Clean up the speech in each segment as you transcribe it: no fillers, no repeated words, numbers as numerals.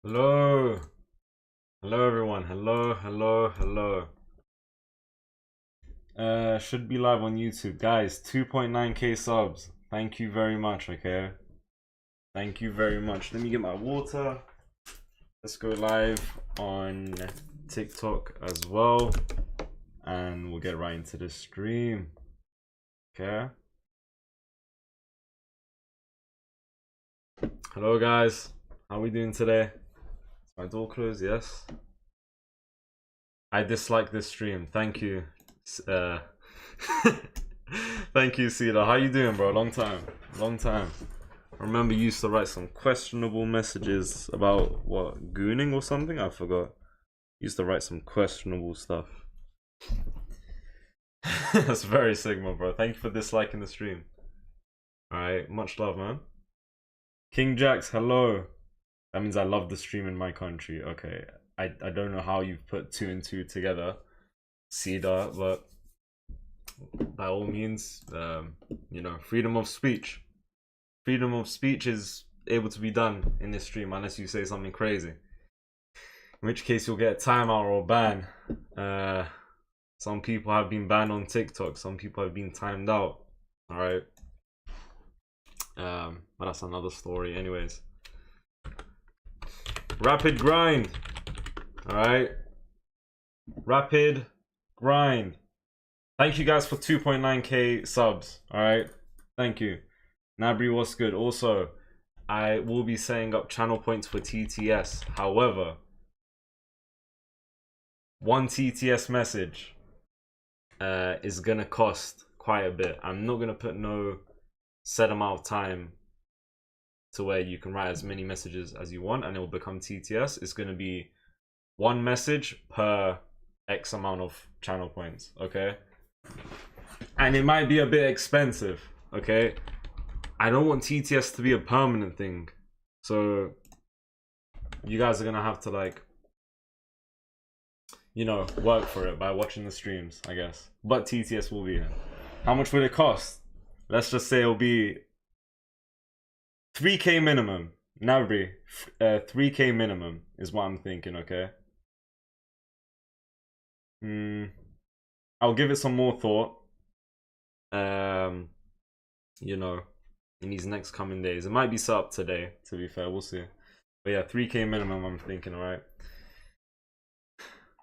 Hello. Hello everyone. Hello. Should be live on YouTube. Guys, 2.9k subs. Thank you very much, okay? Thank you very much. Let me get my water. Let's go live on TikTok as well. And we'll get right into the stream. Okay? Hello guys. How are we doing today? Is my door closed? Yes. I dislike this stream. Thank you. Thank you, Cedar. How you doing, bro? Long time. I remember you used to write some questionable messages about what, gooning or something? I forgot. You used to write some questionable stuff. That's very Sigma, bro. Thank you for disliking the stream. Alright, much love, man. King Jax, hello. That means I love the stream in my country. Okay. I don't know how you've put 2 and 2 together, Cedar, but by all means, you know, freedom of speech. Freedom of speech is able to be done in this stream unless you say something crazy. In which case you'll get a timeout or a ban. Some people have been banned on TikTok. Some people have been timed out. Alright. But that's another story anyways. Rapid grind. Alright. Rapid grind. Thank you guys for 2.9k subs. Alright. Thank you. Nabri, what's good? Also, I will be setting up channel points for TTS. However, one TTS message is gonna cost quite a bit. I'm not gonna put no set amount of time to where you can write as many messages as you want and it will become TTS. It's gonna be one message per X amount of channel points, okay? And it might be a bit expensive, okay? I don't want TTS to be a permanent thing. So you guys are gonna have to, like, you know, work for it by watching the streams, I guess. But TTS will be here. How much will it cost? Let's just say it'll be 3k minimum. Nabri, 3k minimum is what I'm thinking, okay? I'll give it some more thought. You know, in these next coming days. It might be set up today, to be fair, we'll see. But yeah, 3k minimum I'm thinking, alright?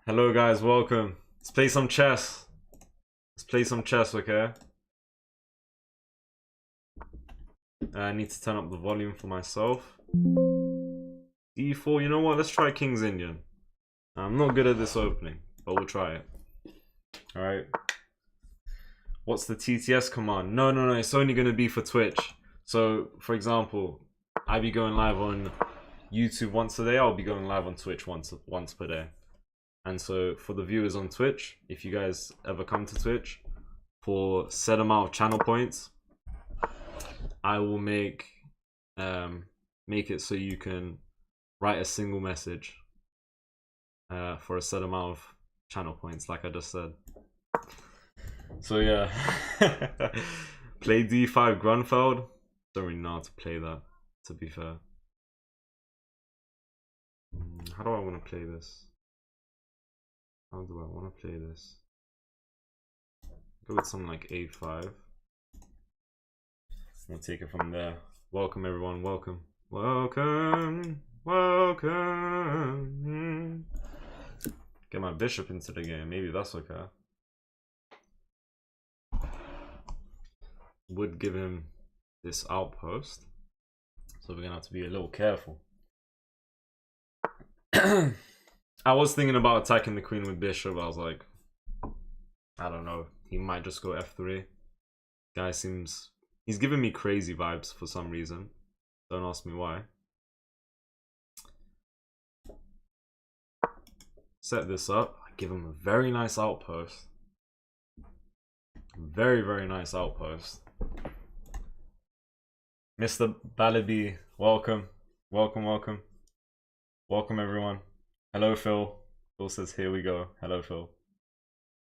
Hello guys, welcome. Let's play some chess. Okay? I need to turn up the volume for myself. D4, you know what? Let's try King's Indian. I'm not good at this opening, but we'll try it. Alright. What's the TTS command? No, it's only going to be for Twitch. So, for example, I be going live on YouTube once a day. I'll be going live on Twitch once per day. And so, for the viewers on Twitch, if you guys ever come to Twitch, for set amount of channel points, I will make it so you can write a single message for a set amount of channel points, like I just said. So yeah, play D5 Grunfeld. Don't really know how to play that, to be fair. How do I want to play this? How do I want to play this? Go with something like A5. We'll take it from there. Welcome everyone, welcome. Get my bishop into the game, maybe that's okay. Would give him this outpost, so we're gonna have to be a little careful. I was thinking about attacking the queen with bishop. I was like, I don't know, he might just go f3. Guy seems, he's giving me crazy vibes for some reason. Don't ask me why. Set this up. I give him a very nice outpost. Very nice outpost. Mr. Balabi, welcome everyone. Hello Phil. Phil says here we go. Hello Phil.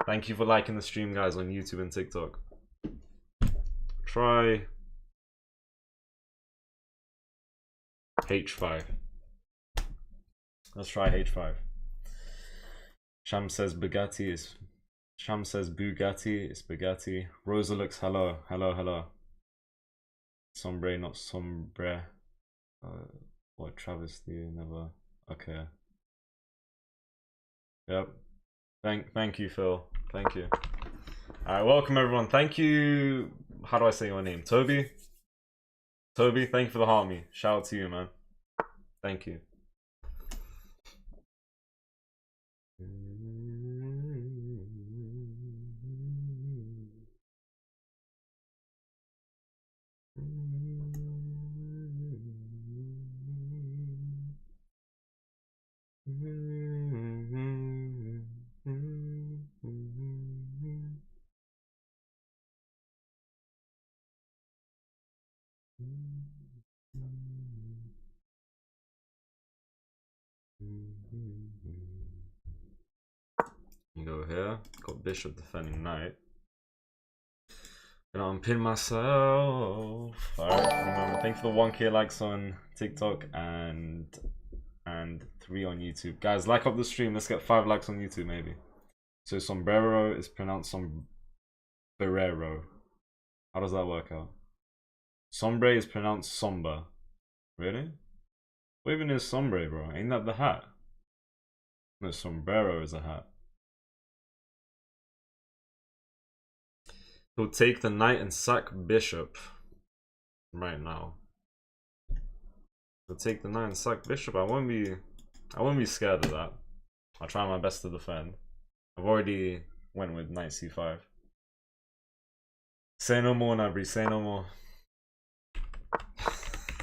Thank you for liking the stream, guys, on YouTube and TikTok. Try H5. Let's try h5. Sham says Bugatti is. Sham says Bugatti is Bugatti. Rosa looks hello, hello, hello. Sombre, not sombre. What travesty? Never. Okay. Yep. Thank you, Phil. Thank you. Alright, welcome everyone. Thank you. How do I say your name? Toby? Toby, thank you for the heart me. Shout out to you, man. Thank you. You go here. Got bishop defending knight. Gonna unpin myself. Alright, thanks for the 1k likes on TikTok and 3 on YouTube. Guys, like up the stream. Let's get 5 likes on YouTube maybe. So sombrero is pronounced sombrero. How does that work out? Sombre is pronounced somber. Really? What even is sombre, bro? Ain't that the hat? No, sombrero is a hat. He'll take the knight and sack bishop. Right now. He'll take the knight and sack bishop. I won't be scared of that. I'll try my best to defend. I've already went with knight c5. Say no more, Nabri. Say no more.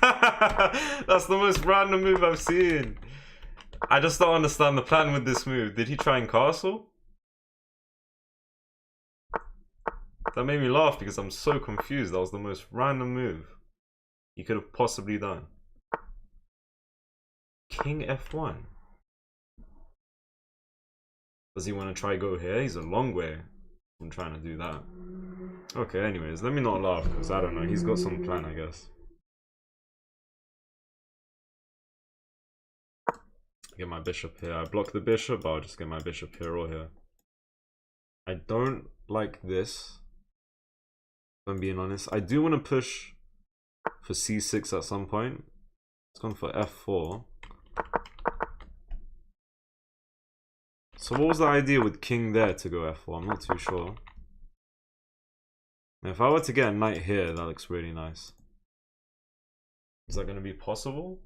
That's the most random move I've seen. I just don't understand the plan with this move. Did he try and castle? That made me laugh because I'm so confused. That was the most random move he could have possibly done. King f1. Does he want to try go here? He's a long way from trying to do that. Okay, anyways, let me not laugh because I don't know. He's got some plan, I guess. Get my bishop here. I block the bishop, but I'll just get my bishop here or here. I don't like this, if I'm being honest. I do want to push for c6 at some point. It's gone for f4. So what was the idea with king there to go f4? I'm not too sure. Now, if I were to get a knight here, that looks really nice. Is that going to be possible?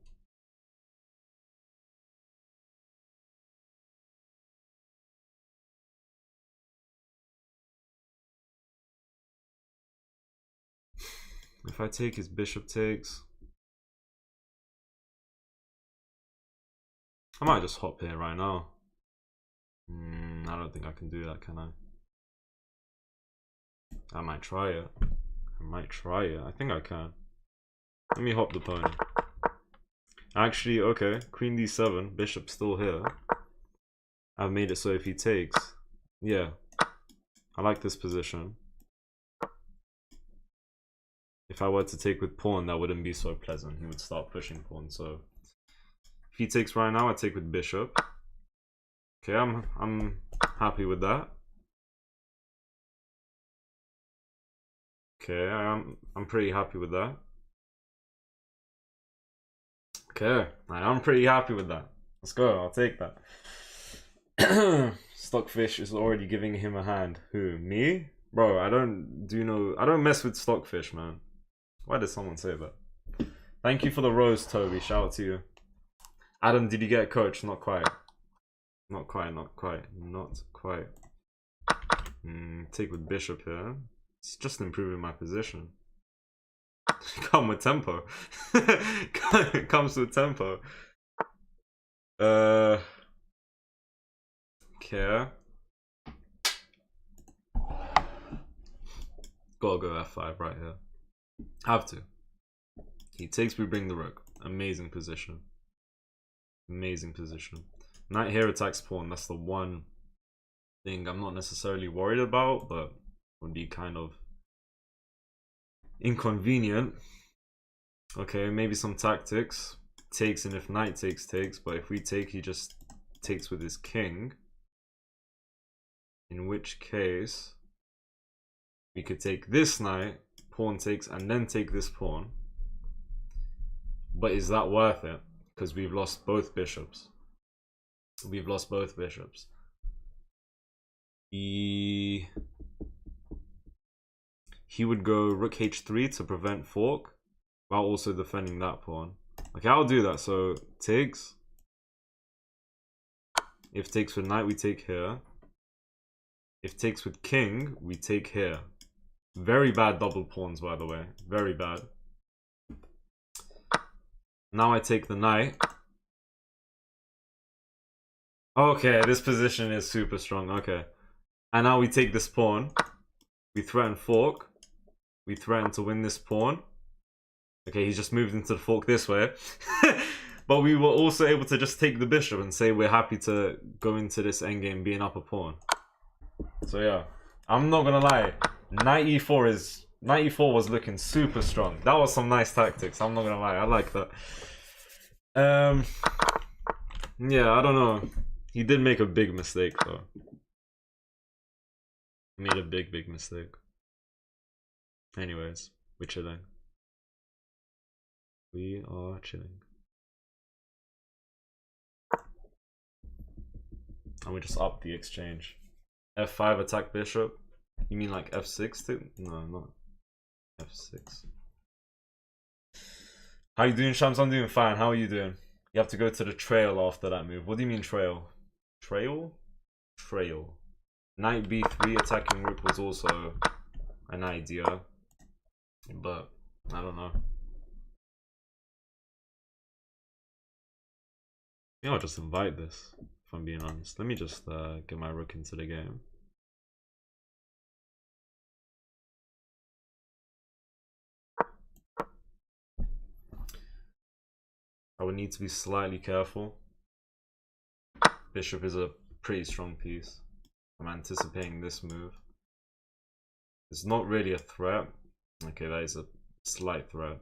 If I take his bishop takes, I might just hop here right now. I don't think I can do that, can I? I might try it. I think I can. Let me hop the pony. Actually, okay. Queen d7, bishop still here. I've made it so if he takes, yeah, I like this position. If I were to take with pawn, that wouldn't be so pleasant. He would start pushing pawn. So if he takes right now, I take with bishop. Okay, I'm happy with that. Okay, I'm pretty happy with that. Okay, I'm pretty happy with that. Let's go. I'll take that. Stockfish is already giving him a hand. Who? Me? Bro, I don't mess with Stockfish, man. Why did someone say that? Thank you for the rose, Toby. Shout out to you. Adam, did you get a coach? Not quite. Not quite. Take with bishop here. It's just improving my position. Come with tempo. It comes with tempo. Okay. Gotta go f5 right here. Have to. He takes, we bring the rook. Amazing position. Amazing position. Knight here attacks pawn. That's the one thing I'm not necessarily worried about, but would be kind of inconvenient. Okay, maybe some tactics. takes, and if knight takes, takes. But if we take, he just takes with his king. In which case, we could take this knight, pawn takes, and then take this pawn. But is that worth it? Because we've lost both bishops. We've lost both bishops. He would go rook h3 to prevent fork, while also defending that pawn. Okay, I'll do that. So takes. If takes with knight, we take here. If takes with king, we take here. Very bad double pawns, by the way. Very bad. Now I take the knight. Okay, this position is super strong. Okay. And now we take this pawn. We threaten fork. We threaten to win this pawn. Okay, he's just moved into the fork this way. But we were also able to just take the bishop and say we're happy to go into this endgame being up a pawn. So yeah, I'm not gonna lie. Knight e4 was looking super strong. That was some nice tactics. I'm not gonna lie. I like that. Yeah, I don't know. He did make a big mistake though. He made a big mistake. Anyways, we're chilling. We are chilling. And we just up the exchange. F5 attack bishop. You mean like F6 too? No, not F6. How you doing, Shams? I'm doing fine. How are you doing? You have to go to the trail after that move. What do you mean trail? Trail? Trail. Knight b3 attacking rook was also an idea. But, I don't know. Yeah, I'll just invite this, if I'm being honest. Let me just get my rook into the game. I would need to be slightly careful. Bishop is a pretty strong piece. I'm anticipating this move. It's not really a threat. Okay, that is a slight threat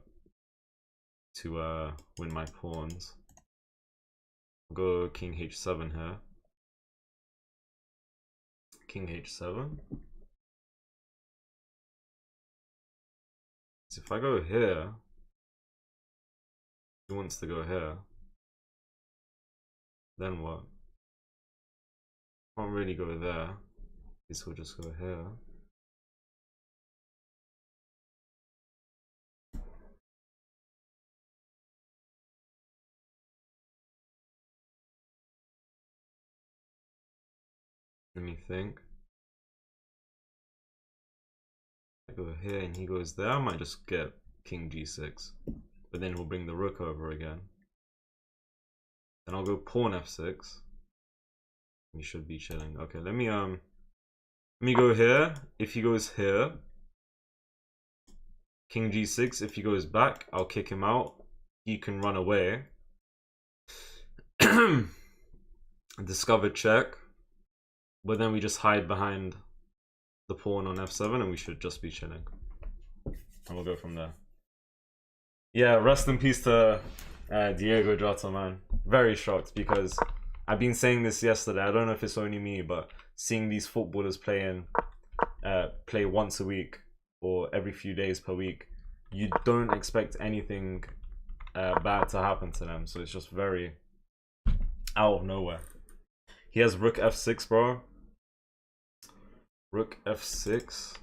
to win my pawns. I'll go king h7 here. King h7. So if I go here, he wants to go here. Then what? Can't really go there. This will just go here. Let me think. I go here and he goes there. I might just get king g6, but then he'll bring the rook over again. Then I'll go pawn f6. We should be chilling. Okay, let me go here. If he goes here, king g6. If he goes back, I'll kick him out. He can run away. Discover check. But then we just hide behind the pawn on f7 and we should just be chilling. And we'll go from there. Yeah, rest in peace to Diego Jota, man. Very shocked because I've been saying this yesterday. I don't know if it's only me, but seeing these footballers play once a week or every few days per week, you don't expect anything bad to happen to them. So it's just very out of nowhere. He has rook f6, bro. Rook f6.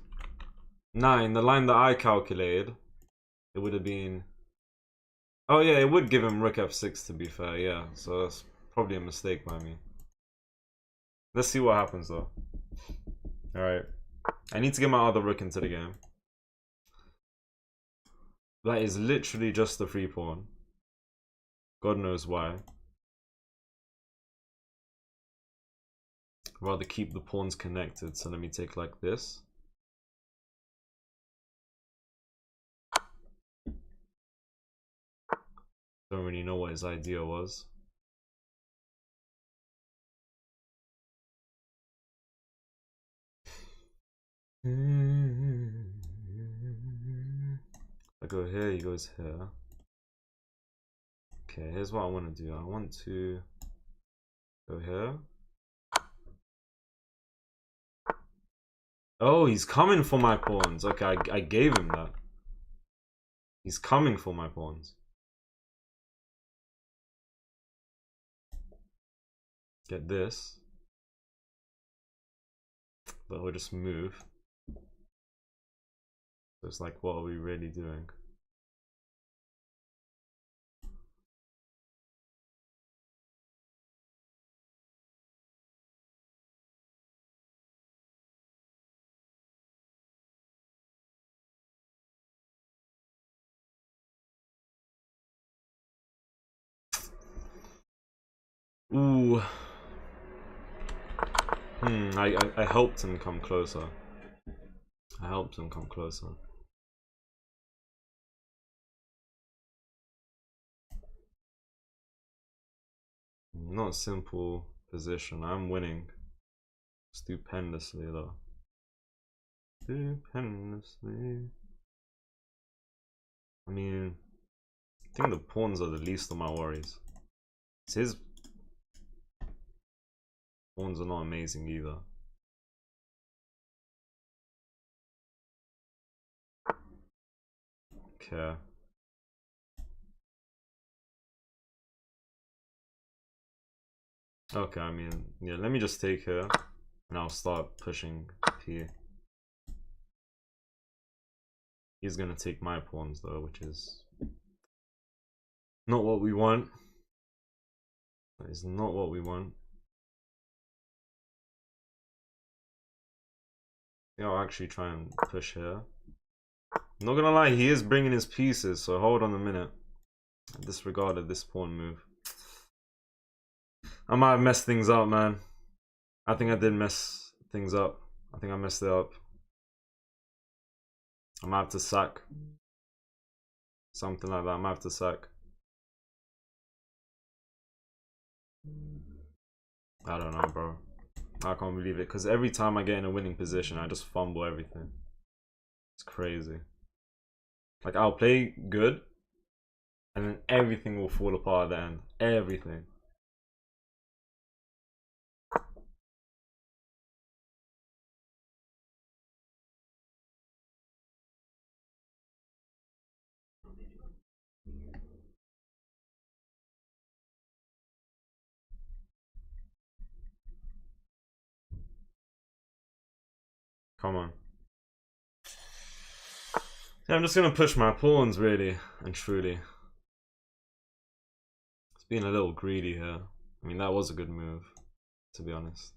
Nah, in the line that I calculated, it would have been... Oh yeah, it would give him rook f6 to be fair, yeah. So that's probably a mistake by me. Let's see what happens though. Alright. I need to get my other rook into the game. That is literally just the free pawn. God knows why. Rather keep the pawns connected, so let me take like this. Don't really know what his idea was. I go here, he goes here. Okay, here's what I want to do. I want to go here. Oh, he's coming for my pawns. Okay, I gave him that. He's coming for my pawns. Get this. But we'll just move. So it's like, what are we really doing? Ooh. I helped him come closer. I helped him come closer. Not a simple position. I'm winning. Stupendously though. Stupendously. I mean, I think the pawns are the least of my worries. His pawns are not amazing either. Okay. Okay, I mean, yeah, let me just take her and I'll start pushing P. He's gonna take my pawns though, which is not what we want. That is not what we want. Yeah, I'll actually try and push here. I'm not gonna lie, he is bringing his pieces, so hold on a minute. I disregarded this pawn move. I might have messed things up, man. I think I did mess things up. I think I messed it up. I might have to sack. Something like that. I might have to sack. I don't know, bro. I can't believe it. Because every time I get in a winning position, I just fumble everything. It's crazy. Like, I'll play good, and then everything will fall apart at the end. Everything. Come on. Yeah, I'm just gonna push my pawns, really and truly. It's being a little greedy here. I mean, that was a good move, to be honest.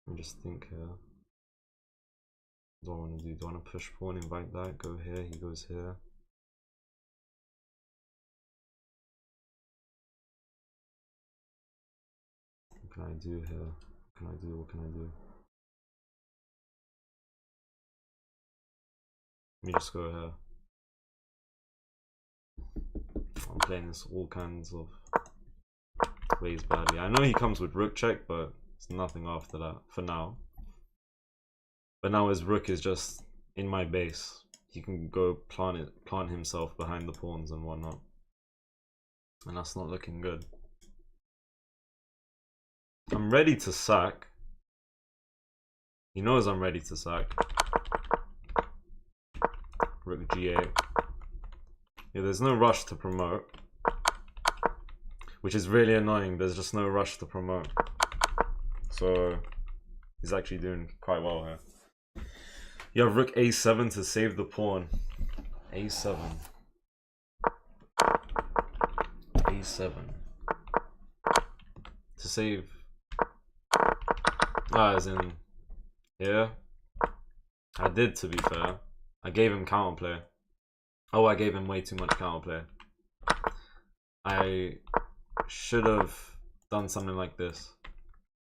Let me just think here. What do I want to do? Do I want to push pawn, invite that, go here, he goes here. What can I do here? What can I do? What can I do? Let me just go here. I'm playing this all kinds of ways badly. I know he comes with rook check, but it's nothing after that for now. But now his rook is just in my base. He can go plant himself behind the pawns and whatnot. And that's not looking good. I'm ready to sack. He knows I'm ready to sack. Rook g8. Yeah, there's no rush to promote. Which is really annoying. There's just no rush to promote. So he's actually doing quite well here. You have rook a7 to save the pawn. a7. a7. To save. As in here. I did, to be fair. I gave him counterplay. Oh, I gave him way too much counterplay. I should have done something like this.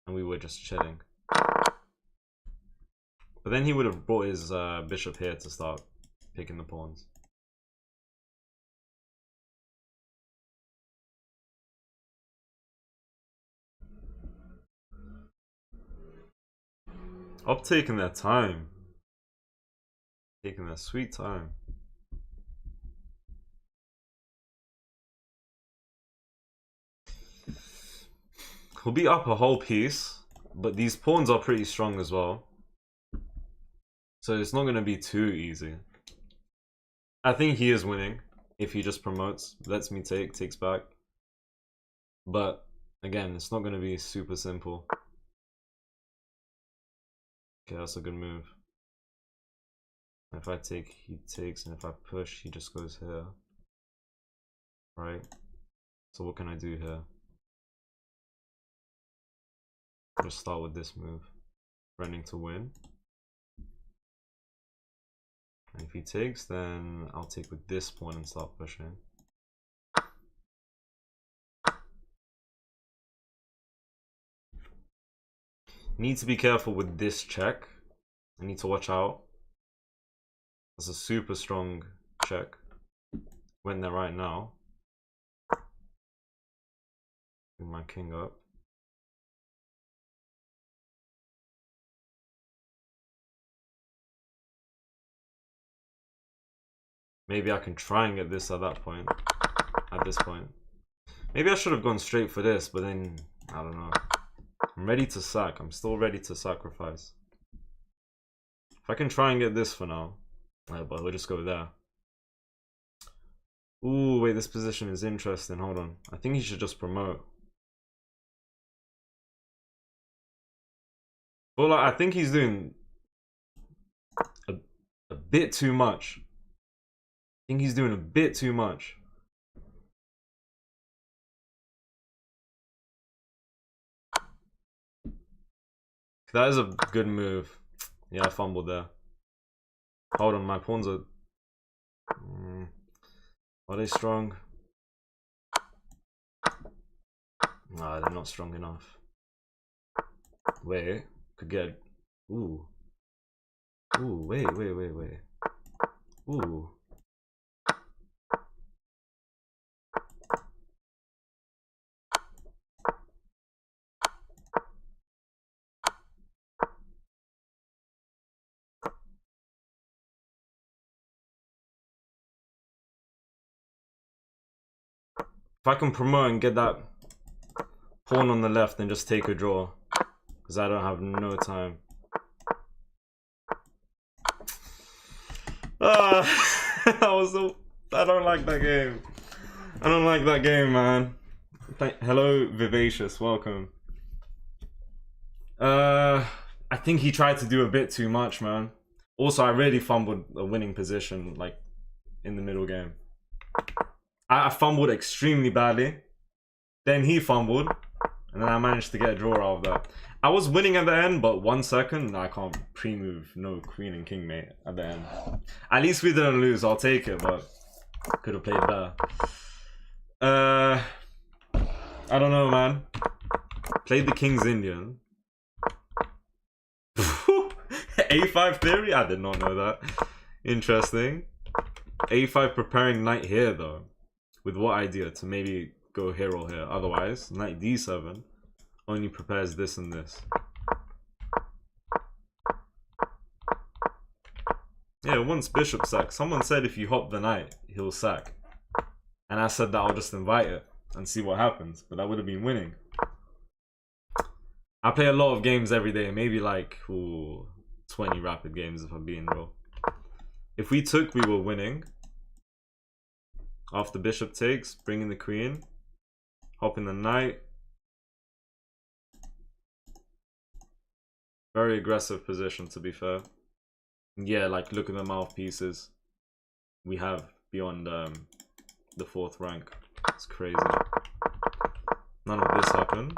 And we were just chilling. But then he would have brought his bishop here to start picking the pawns. Up taking their time. Taking their sweet time. He'll be up a whole piece, but these pawns are pretty strong as well. So it's not going to be too easy. I think he is winning if he just promotes, lets me take, takes back. But again, it's not going to be super simple. Okay, that's a good move. If I take, he takes, and if I push, he just goes here. Right? So what can I do here? Just start with this move. Threatening to win. And if he takes, then I'll take with this pawn and start pushing. Need to be careful with this check. I need to watch out. That's a super strong check. Went there right now. Bring my king up. Maybe I can try and get this at that point. At this point. Maybe I should have gone straight for this, but then, I don't know. I'm ready to sack. I'm still ready to sacrifice. If I can try and get this for now. But we'll just go there. Ooh, wait, this position is interesting. Hold on. I think he should just promote. Well, I think he's doing a bit too much. I think he's doing a bit too much. That is a good move. Yeah, I fumbled there. Hold on, my pawns are... Are they strong? Nah, they're not strong enough. Wait, could get... Ooh. Ooh, wait. Ooh. If I can promote and get that pawn on the left and just take a draw, because I don't have no time. I don't like that game. I don't like that game, man. Hello, Vivacious, welcome. I think he tried to do a bit too much, man. Also, I really fumbled a winning position, like, in the middle game. I fumbled extremely badly. Then he fumbled. And then I managed to get a draw out of that. I was winning at the end, but 1 second, I can't pre-move. No queen and king, mate, at the end. At least we didn't lose. I'll take it, but could have played better. I don't know, man. Played the King's Indian. A5 theory? I did not know that. Interesting. A5 preparing knight here, though. With what idea? To maybe go here or here. Otherwise, knight d7 only prepares this and this. Yeah, once bishop sack. Someone said if you hop the knight, he'll sack. And I said that I'll just invite it and see what happens. But that would have been winning. I play a lot of games every day. Maybe like 20 rapid games if I'm being real. If we took, we were winning. After bishop takes, bringing the queen, hopping the knight. Very aggressive position, to be fair. Yeah, like look at the mouthpieces we have beyond the 4th rank. It's crazy. None of this happened.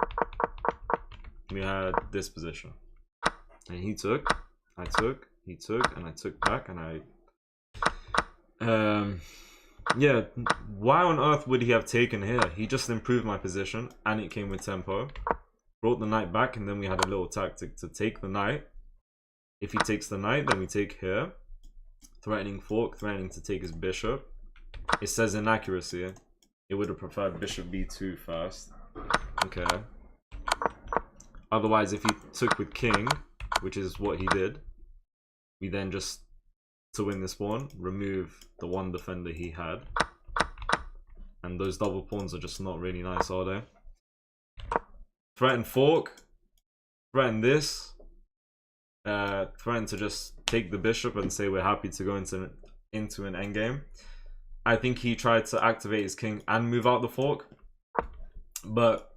We had this position, and he took, I took, he took, and I took back, and I. Yeah, why on earth would he have taken here? He just improved my position, and it came with tempo. Brought the knight back, and then we had a little tactic to take the knight. If he takes the knight, then we take here. Threatening fork, threatening to take his bishop. It says inaccuracy. It would have preferred bishop b2 first. Okay. Otherwise, if he took with king, which is what he did, we then just... to win this pawn, remove the one defender he had. And those double pawns are just not really nice, are they? threaten fork, threaten this, threaten to just take the bishop and say we're happy to go into an endgame. I think he tried to activate his king and move out the fork, but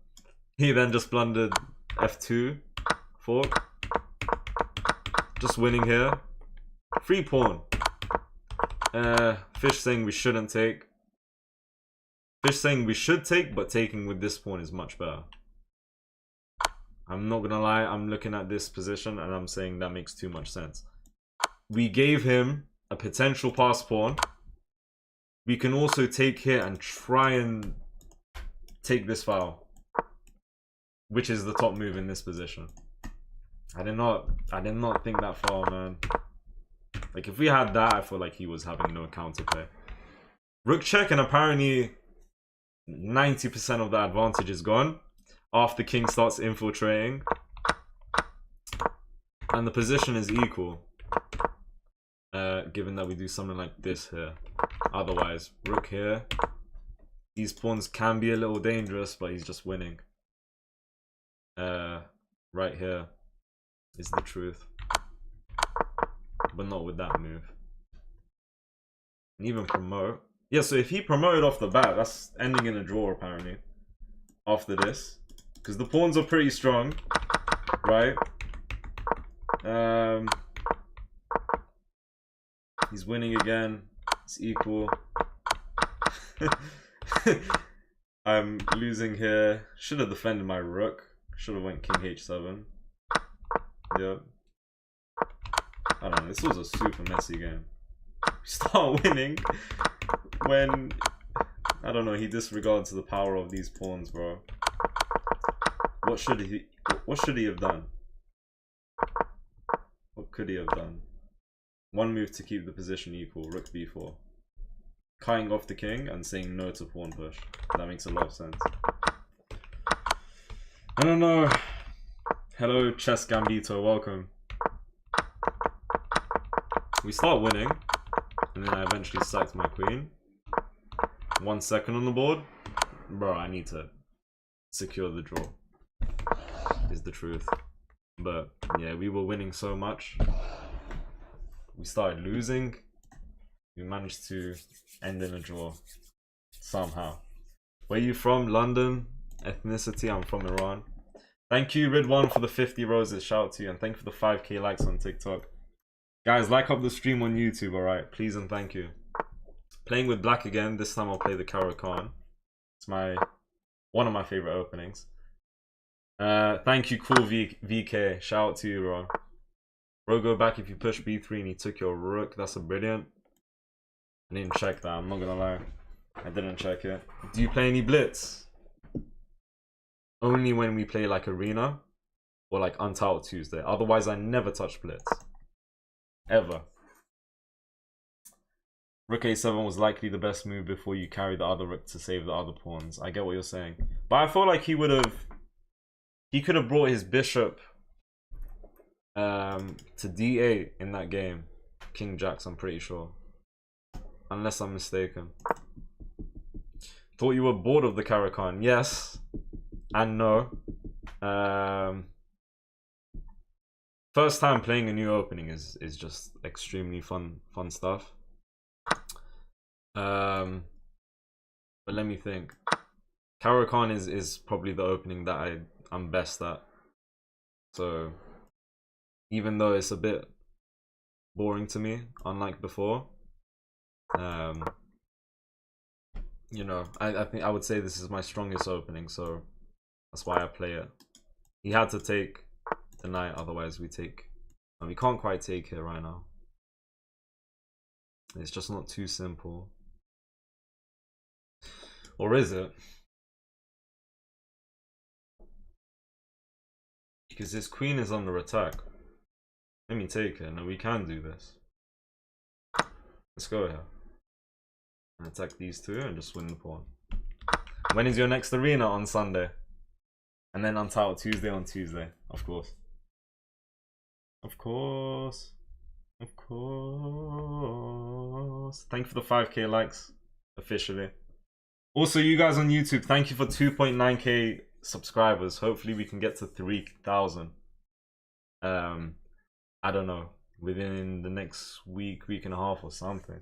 he then just blundered f2 fork, just winning here. Free pawn. Fish saying we shouldn't take. Fish saying we should take, but taking with this pawn is much better. I'm not gonna lie, I'm looking at this position and I'm saying that makes too much sense. We gave him a potential pass pawn. We can also take here and try and take this file, which is the top move in this position. I did not think that far, man. Like, if we had that, I feel like he was having no counterplay. Rook check, and apparently 90% of the advantage is gone after king starts infiltrating. And the position is equal. Given that we do something like this here. Otherwise, rook here. These pawns can be a little dangerous, but he's just winning. Right here is the truth. But not with that move. And even promote. Yeah, so if he promoted off the bat, that's ending in a draw apparently. After this. Because the pawns are pretty strong. Right? He's winning again. It's equal. I'm losing here. Should have defended my rook. Should have went king h7. Yep. I don't know. This was a super messy game. We start winning when, I don't know, he disregards the power of these pawns, bro. What should he have done? What could he have done? One move to keep the position equal. Rook b4. Cutting off the king and saying no to pawn push. That makes a lot of sense. I don't know. Hello, Chess Gambito. Welcome. We start winning. And then I eventually sacked my queen. 1 second on the board. Bro, I need to secure the draw. Is the truth. But yeah, we were winning so much. We started losing. We managed to end in a draw. Somehow. Where are you from? London? Ethnicity? I'm from Iran. Thank you, Ridwan, for the 50 roses. Shout out to you. And thank you for the 5k likes on TikTok. Guys, like up the stream on YouTube, alright? Please and thank you. Playing with black again. This time I'll play the Carokann. It's one of my favorite openings. Thank you, cool VK. Shout out to you, bro. Bro, go back if you push b3 and he took your rook. That's a brilliant. I didn't check that. I'm not gonna lie. I didn't check it. Do you play any blitz? Only when we play like arena or like Untitled Tuesday. Otherwise, I never touch blitz. Ever. Rook a7 was likely the best move before you carry the other rook to save the other pawns. I get what you're saying. But I feel like he could have brought his bishop to d8 in that game. King jacks, I'm pretty sure. Unless I'm mistaken. Thought you were bored of the Carokann. Yes. And no. First time playing a new opening is just extremely fun stuff. But let me think. Carokann is probably the opening that I'm best at. So even though it's a bit boring to me, unlike before, you know, I think I would say this is my strongest opening, so that's why I play it. He had to take the knight, otherwise we take, and we can't quite take here right now. It's just not too simple. Or is it? Because his queen is under attack. Let me take it. No, we can do this. Let's go here. And attack these two and just win the pawn. When is your next arena? On Sunday. And then Untitled Tuesday on Tuesday. Of course. Of course. Of course. Thank you for the 5k likes. Officially. Also, you guys on YouTube, thank you for 2.9k subscribers. Hopefully we can get to 3,000. I don't know, within the next week and a half or something.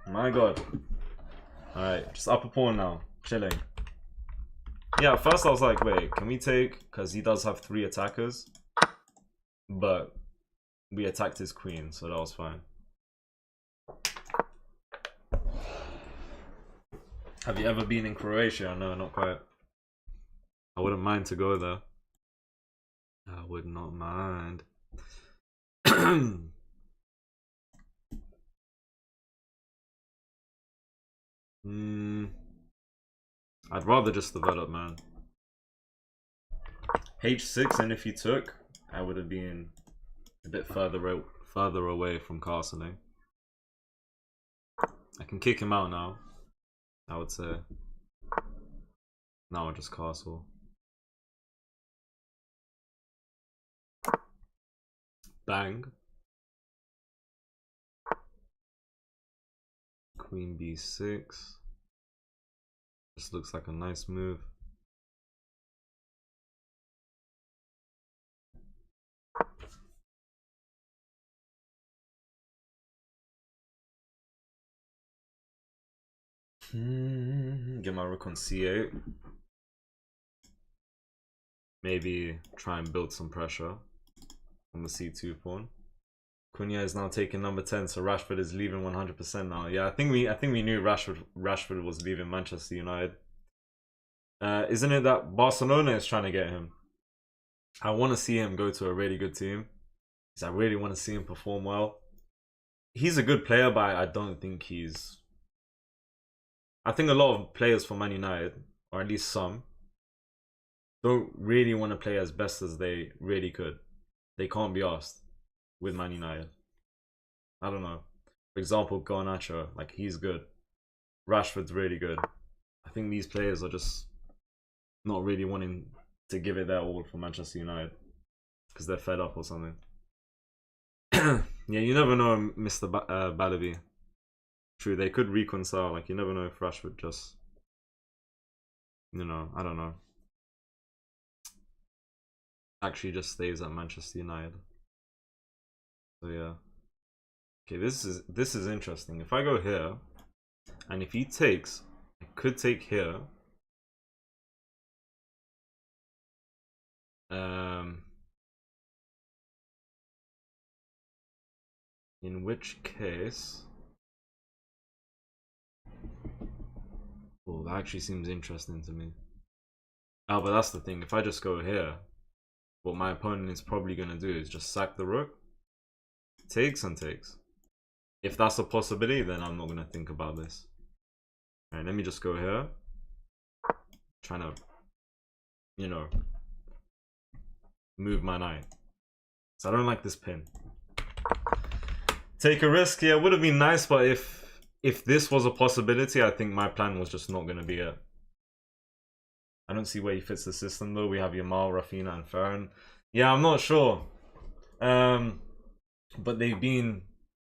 My god. Alright, just upper pawn now. Chilling. Yeah, at first I was like, wait, can we take... Because he does have 3 attackers. But we attacked his queen, so that was fine. Have you ever been in Croatia? No, not quite. I wouldn't mind to go there. I would not mind. I'd rather just develop, man. H6, and if he took, I would have been a bit further away from castling. I can kick him out now, I would say. Now I'll just castle. Bang. Queen b6. This looks like a nice move. Get my rook on c8. Maybe try and build some pressure on the c2 pawn. Cunha is now taking number 10, so Rashford is leaving 100% now. Yeah, I think we knew Rashford was leaving Manchester United. Isn't it that Barcelona is trying to get him? I want to see him go to a really good team, because I really want to see him perform well. He's a good player, but I don't think he's... I think a lot of players for Man United, or at least some, don't really want to play as best as they really could. They can't be asked with Man United. I don't know. For example, Garnacho, like, he's good. Rashford's really good. I think these players are just not really wanting to give it their all for Manchester United because they're fed up or something. Yeah, you never know, Mr. Balabi. True, they could reconcile. Like, you never know if Rashford just, you know, I don't know, actually just stays at Manchester United. So yeah. Okay, this is interesting. If I go here, and if he takes, I could take here. In which case, oh, that actually seems interesting to me. Oh, but that's the thing. If I just go here, what my opponent is probably going to do is just sack the rook. Takes and takes. If that's a possibility, then I'm not going to think about this. Alright, let me just go here. Trying to, you know, move my knight. So I don't like this pin. Take a risk, yeah, it would have been nice, but if this was a possibility, I think my plan was just not going to be it. I don't see where he fits the system though. We have Yamal, Rafinha, and Ferran. Yeah, I'm not sure. But they've been,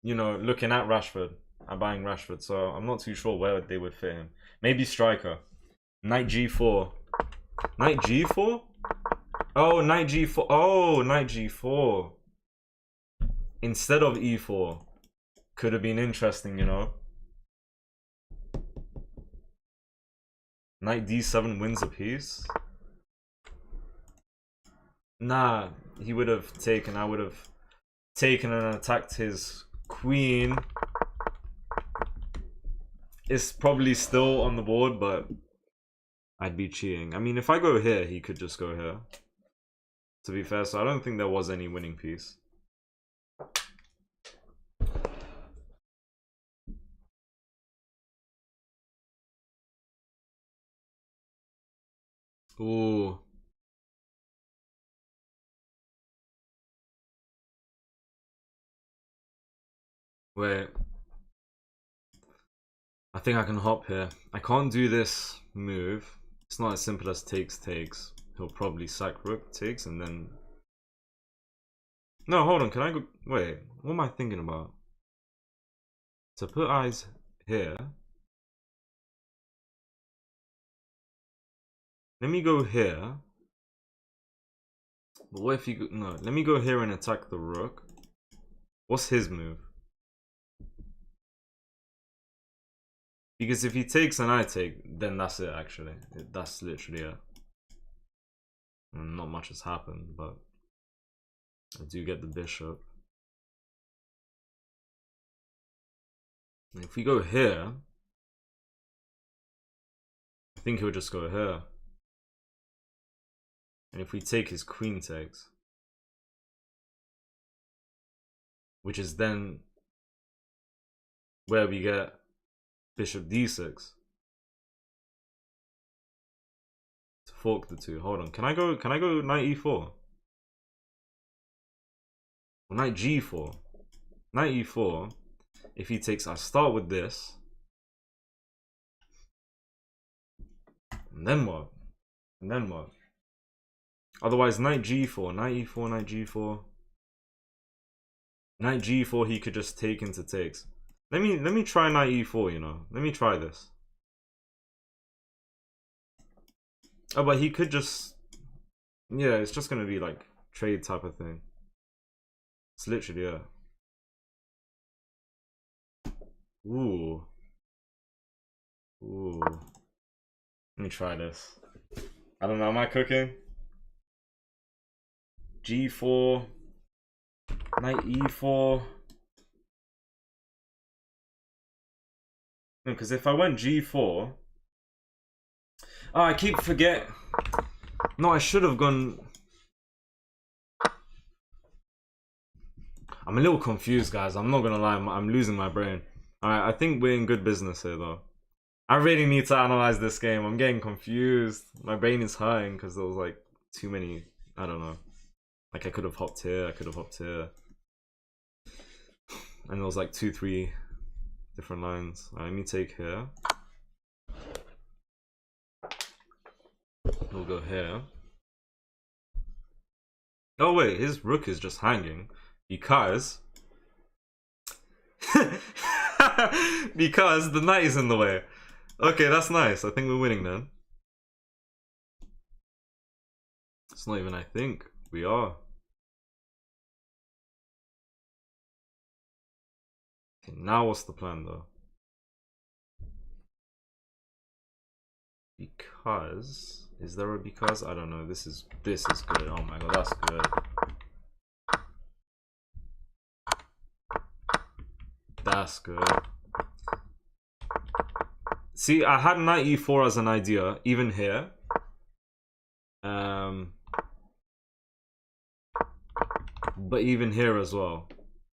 you know, looking at Rashford and buying Rashford, so I'm not too sure where they would fit him. Maybe striker. Knight g4. Knight g4? Oh, knight g4. Oh, knight g4. Instead of e4. Could have been interesting, you know. Knight d7 wins a piece. Nah, he would have taken. I would have taken and attacked his queen. It's probably still on the board, but I'd be cheating. I mean, if I go here, he could just go here. To be fair, so I don't think there was any winning piece. Ooh. Wait. I think I can hop here. I can't do this move. It's not as simple as takes. He'll probably sack rook, takes, and then... No, hold on. Can I go... Wait. What am I thinking about? To put eyes here... Let me go here. But what if you go... No, let me go here and attack the rook. What's his move? Because if he takes and I take, then that's it actually. That's literally it. And not much has happened, but I do get the bishop. And if we go here, I think he'll just go here. And if we take, his queen takes. Which is then where we get bishop d6. To fork the two. Hold on. Can I go knight e4? Or knight g4. Knight e4. If he takes, I start with this. And then what? And then what? Otherwise, knight g4, knight e4, knight g4. Knight g4, he could just take into takes. Let me try knight e4, you know. Let me try this. Oh, but he could just... Yeah, it's just gonna be like trade type of thing. It's literally, yeah. Ooh. Ooh. Let me try this. I don't know, am I cooking? G4. Knight e4. No, because if I went g4... Oh, I keep forget. No, I should have gone... I'm a little confused, guys. I'm not gonna lie. I'm losing my brain. Alright, I think we're in good business here, though. I really need to analyze this game. I'm getting confused. My brain is hurting because there was like too many... I don't know. Like I could have hopped here. I could have hopped here. And there was like 2-3 different lines. Alright, let me take here. We'll go here. Oh wait, his rook is just hanging because because the knight is in the way. Okay, that's nice. I think we're winning then. It's not even I think. We are. Okay, now what's the plan though? Because... Is there a because? I don't know. This is good. Oh my god, that's good. That's good. See, I had knight e4 as an idea, even here. But even here as well,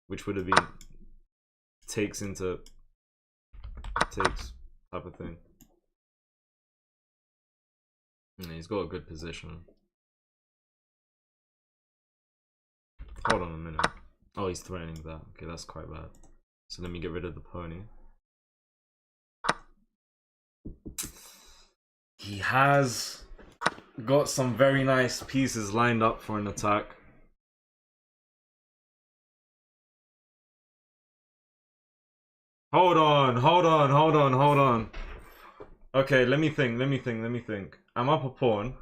which would have been takes into takes type of thing. He's got a good position. Hold on a minute. Oh, he's threatening that. Okay, that's quite bad. So let me get rid of the pony. He has got some very nice pieces lined up for an attack. Hold on. Okay, let me think. I'm up a pawn.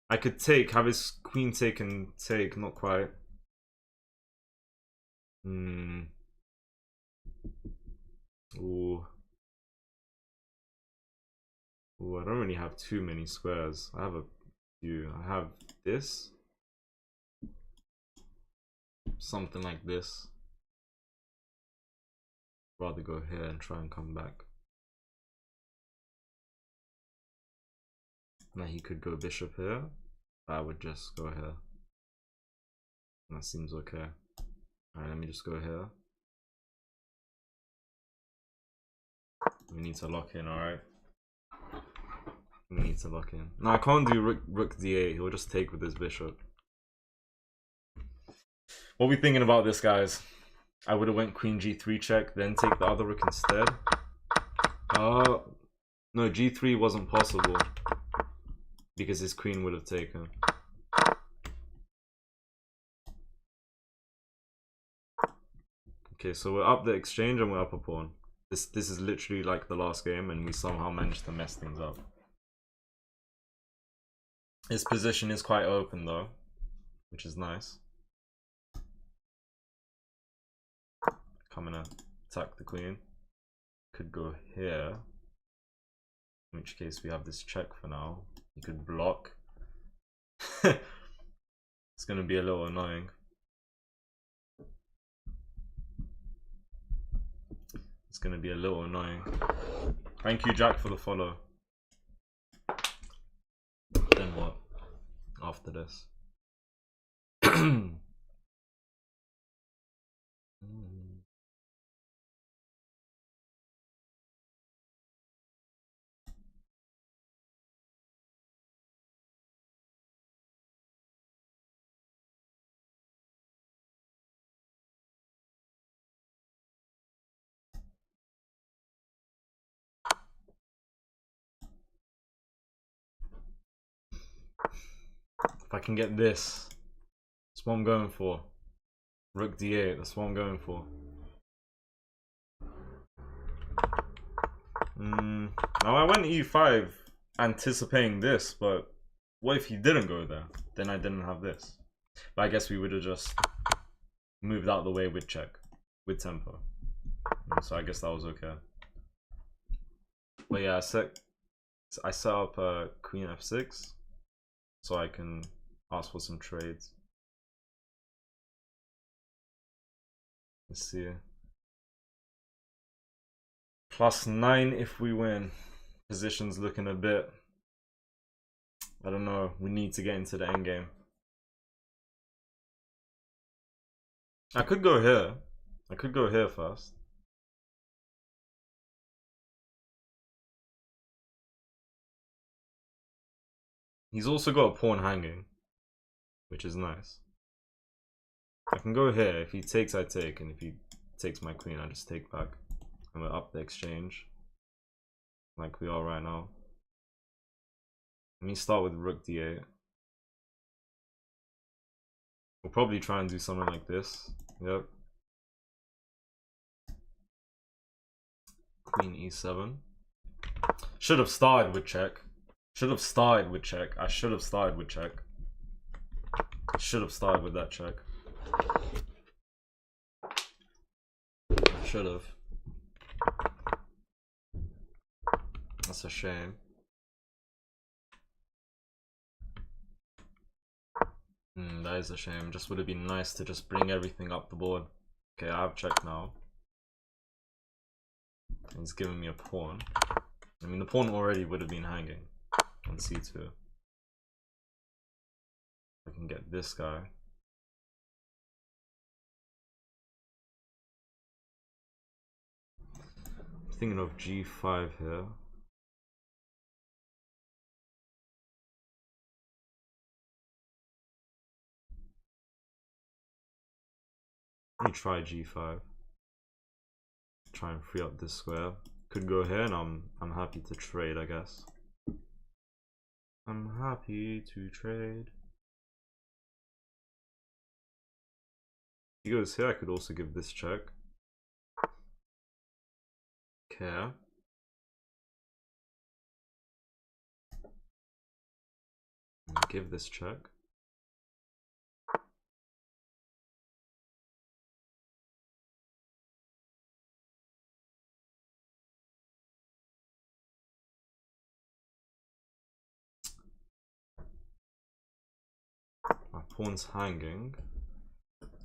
I could take, have his queen take and take, not quite. Ooh. Ooh, I don't really have too many squares. I have a few. I have this. Something like this. Rather go here and try and come back. Now he could go bishop here. I would just go here. That seems okay. Alright, let me just go here. We need to lock in, alright? We need to lock in. No, I can't do rook d8. He'll just take with his bishop. What are we thinking about this, guys? I would have went queen g3 check, then take the other rook instead. No, g3 wasn't possible because his queen would have taken. Okay, so we're up the exchange and we're up a pawn. This is literally like the last game, and we somehow managed to mess things up. His position is quite open though, which is nice. Coming to attack the queen. Could go here. In which case we have this check for now. You could block. It's gonna be a little annoying. It's gonna be a little annoying. Thank you, Jack, for the follow. Then what? After this. If I can get this, that's what I'm going for. Rook d8, that's what I'm going for. Now I went e5 anticipating this, but what if he didn't go there? Then I didn't have this. But I guess we would have just moved out of the way with check, with tempo. So I guess that was okay. But yeah, I set up queen f6 so I can ask for some trades. Let's see. +9 if we win. Position's looking a bit, I don't know, we need to get into the endgame. I could go here. I could go here first. He's also got a pawn hanging, which is nice. I can go here. If he takes, I take, and if he takes my queen, I just take back. And we're up the exchange, like we are right now. Let me start with rook d8. We'll probably try and do something like this. Yep. Queen e7. Should have started with check. Should have started with check. I should have started with check. Should have started with that check. Should have. That's a shame. That is a shame. Just would have been nice to just bring everything up the board. Okay, I have check now. He's giving me a pawn. I mean, the pawn already would have been hanging on c2. I can get this guy. I'm thinking of g5 here. Let me try g5. Try and free up this square. Could go here, and I'm happy to trade, I guess. I'm happy to trade. If he goes here, I could also give this check. Okay. Give this check. My pawn's hanging,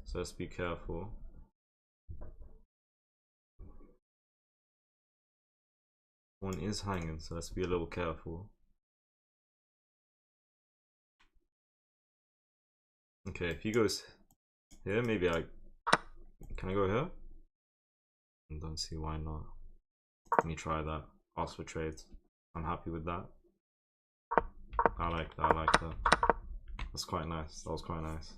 so let's be careful. Pawn is hanging, so let's be a little careful. Okay, if he goes here, maybe can I go here? I don't see why not. Let me try that. Ask for trades. I'm happy with that. I like that. I like that. That's quite nice. That was quite nice.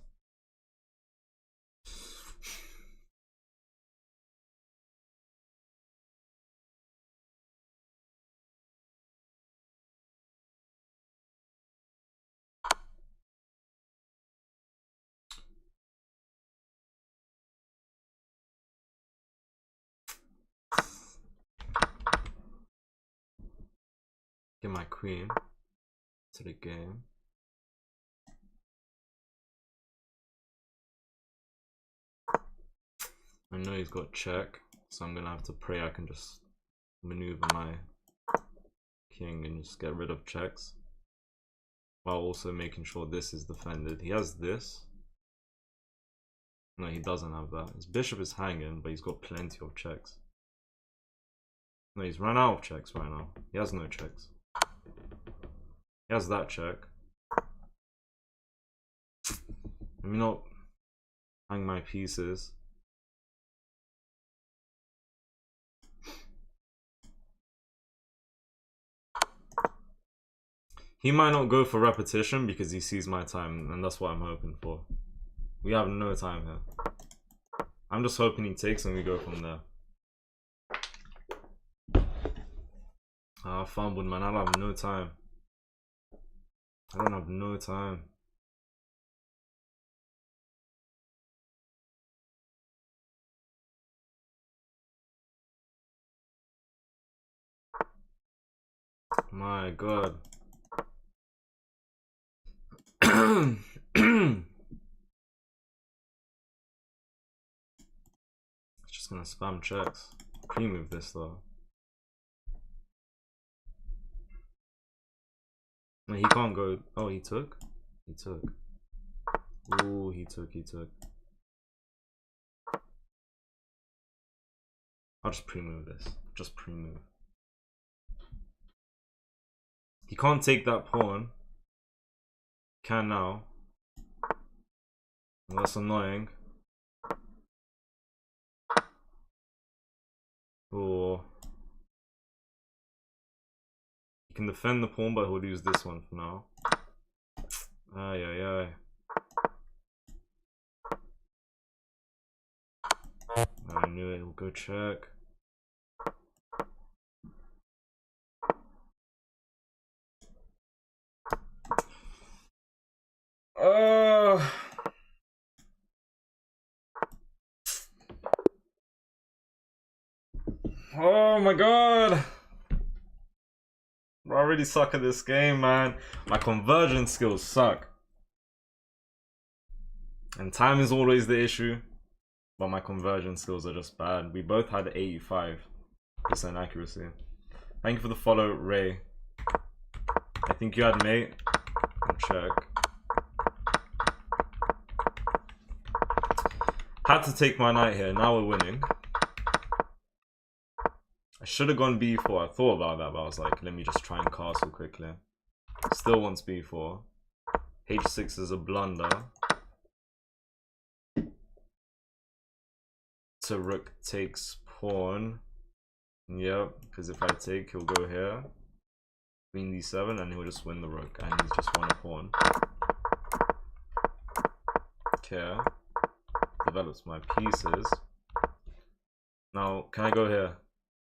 Get my queen to the game. I know he's got check, so I'm gonna have to pray I can just maneuver my king and just get rid of checks, while also making sure this is defended. He has this. No, he doesn't have that. His bishop is hanging, but he's got plenty of checks. No, he's run out of checks right now. He has no checks. He has that check. Let me not hang my pieces. He might not go for repetition because he sees my time, and that's what I'm hoping for. We have no time here. I'm just hoping he takes and we go from there. Ah, fumbled, man. I don't have no time. I don't have no time. My God. Just gonna spam checks. Pre-move this though. No, he can't go. Oh, he took? He took. Ooh, he took. I'll just pre-move this. Just pre-move. He can't take that pawn. Can now. Well, that's annoying. Or he can defend the pawn, but he'll lose this one for now. Ay. I knew it. We'll go check. Oh my God. I really suck at this game, man. My conversion skills suck. And time is always the issue. But my conversion skills are just bad. We both had 85% accuracy. Thank you for the follow, Ray. I think you had mate. I'll check. Had to take my knight here. Now we're winning. I should have gone b4. I thought about that, but I was like, let me just try and castle quickly. Still wants b4. h6 is a blunder. So rook takes pawn. Yep, because if I take, he'll go here. Queen d7, and he'll just win the rook, and he's just won a pawn. Okay. Develops my pieces. Now, can I go here?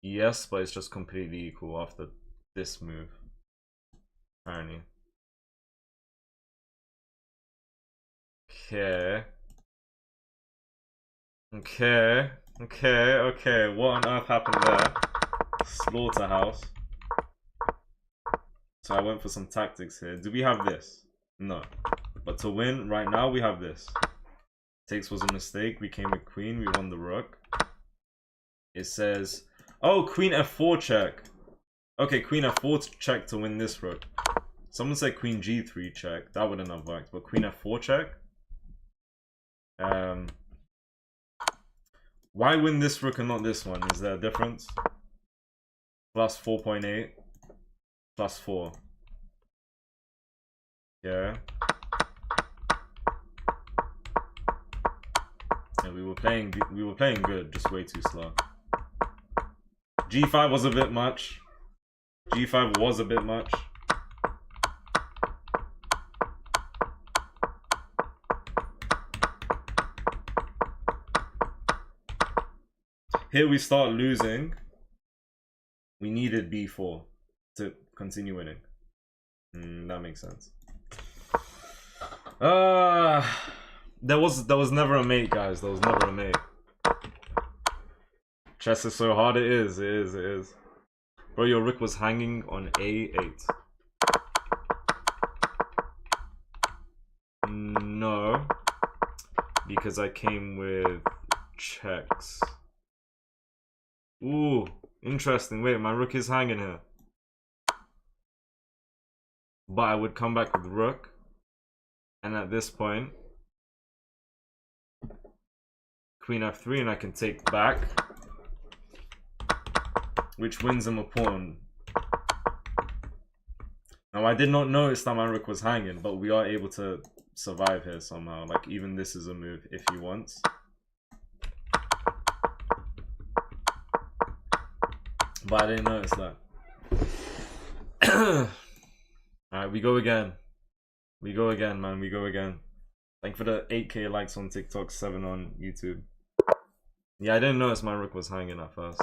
Yes, but it's just completely equal after this move. Apparently. Okay. Okay. What on earth happened there? Slaughterhouse. So I went for some tactics here. Do we have this? No. But to win right now, we have this. Takes was a mistake. We came with queen. We won the rook. It says, oh, queen f4 check. Okay, queen f4 check to win this rook. Someone said queen g3 check. That wouldn't have worked. But queen f4 check. Why win this rook and not this one? Is there a difference? Plus 4.8. Plus 4. Yeah. Yeah, we were playing good, just way too slow. G5 was a bit much. G5 was a bit much. Here we start losing. We needed b4 to continue winning. That makes sense. There was never a mate, guys. There was never a mate. Chess is so hard. It is. Bro, your rook was hanging on a8. No, because I came with checks. Ooh, interesting. Wait, my rook is hanging here. But I would come back with rook. And at this point, queen f3 and I can take back. Which wins him a pawn. Now I did not notice that my rook was hanging, but we are able to survive here somehow. Like even this is a move if he wants. But I didn't notice that. Alright, we go again. We go again, man. We go again. Thank for the 8k likes on TikTok, 7 on YouTube. Yeah, I didn't notice my rook was hanging at first.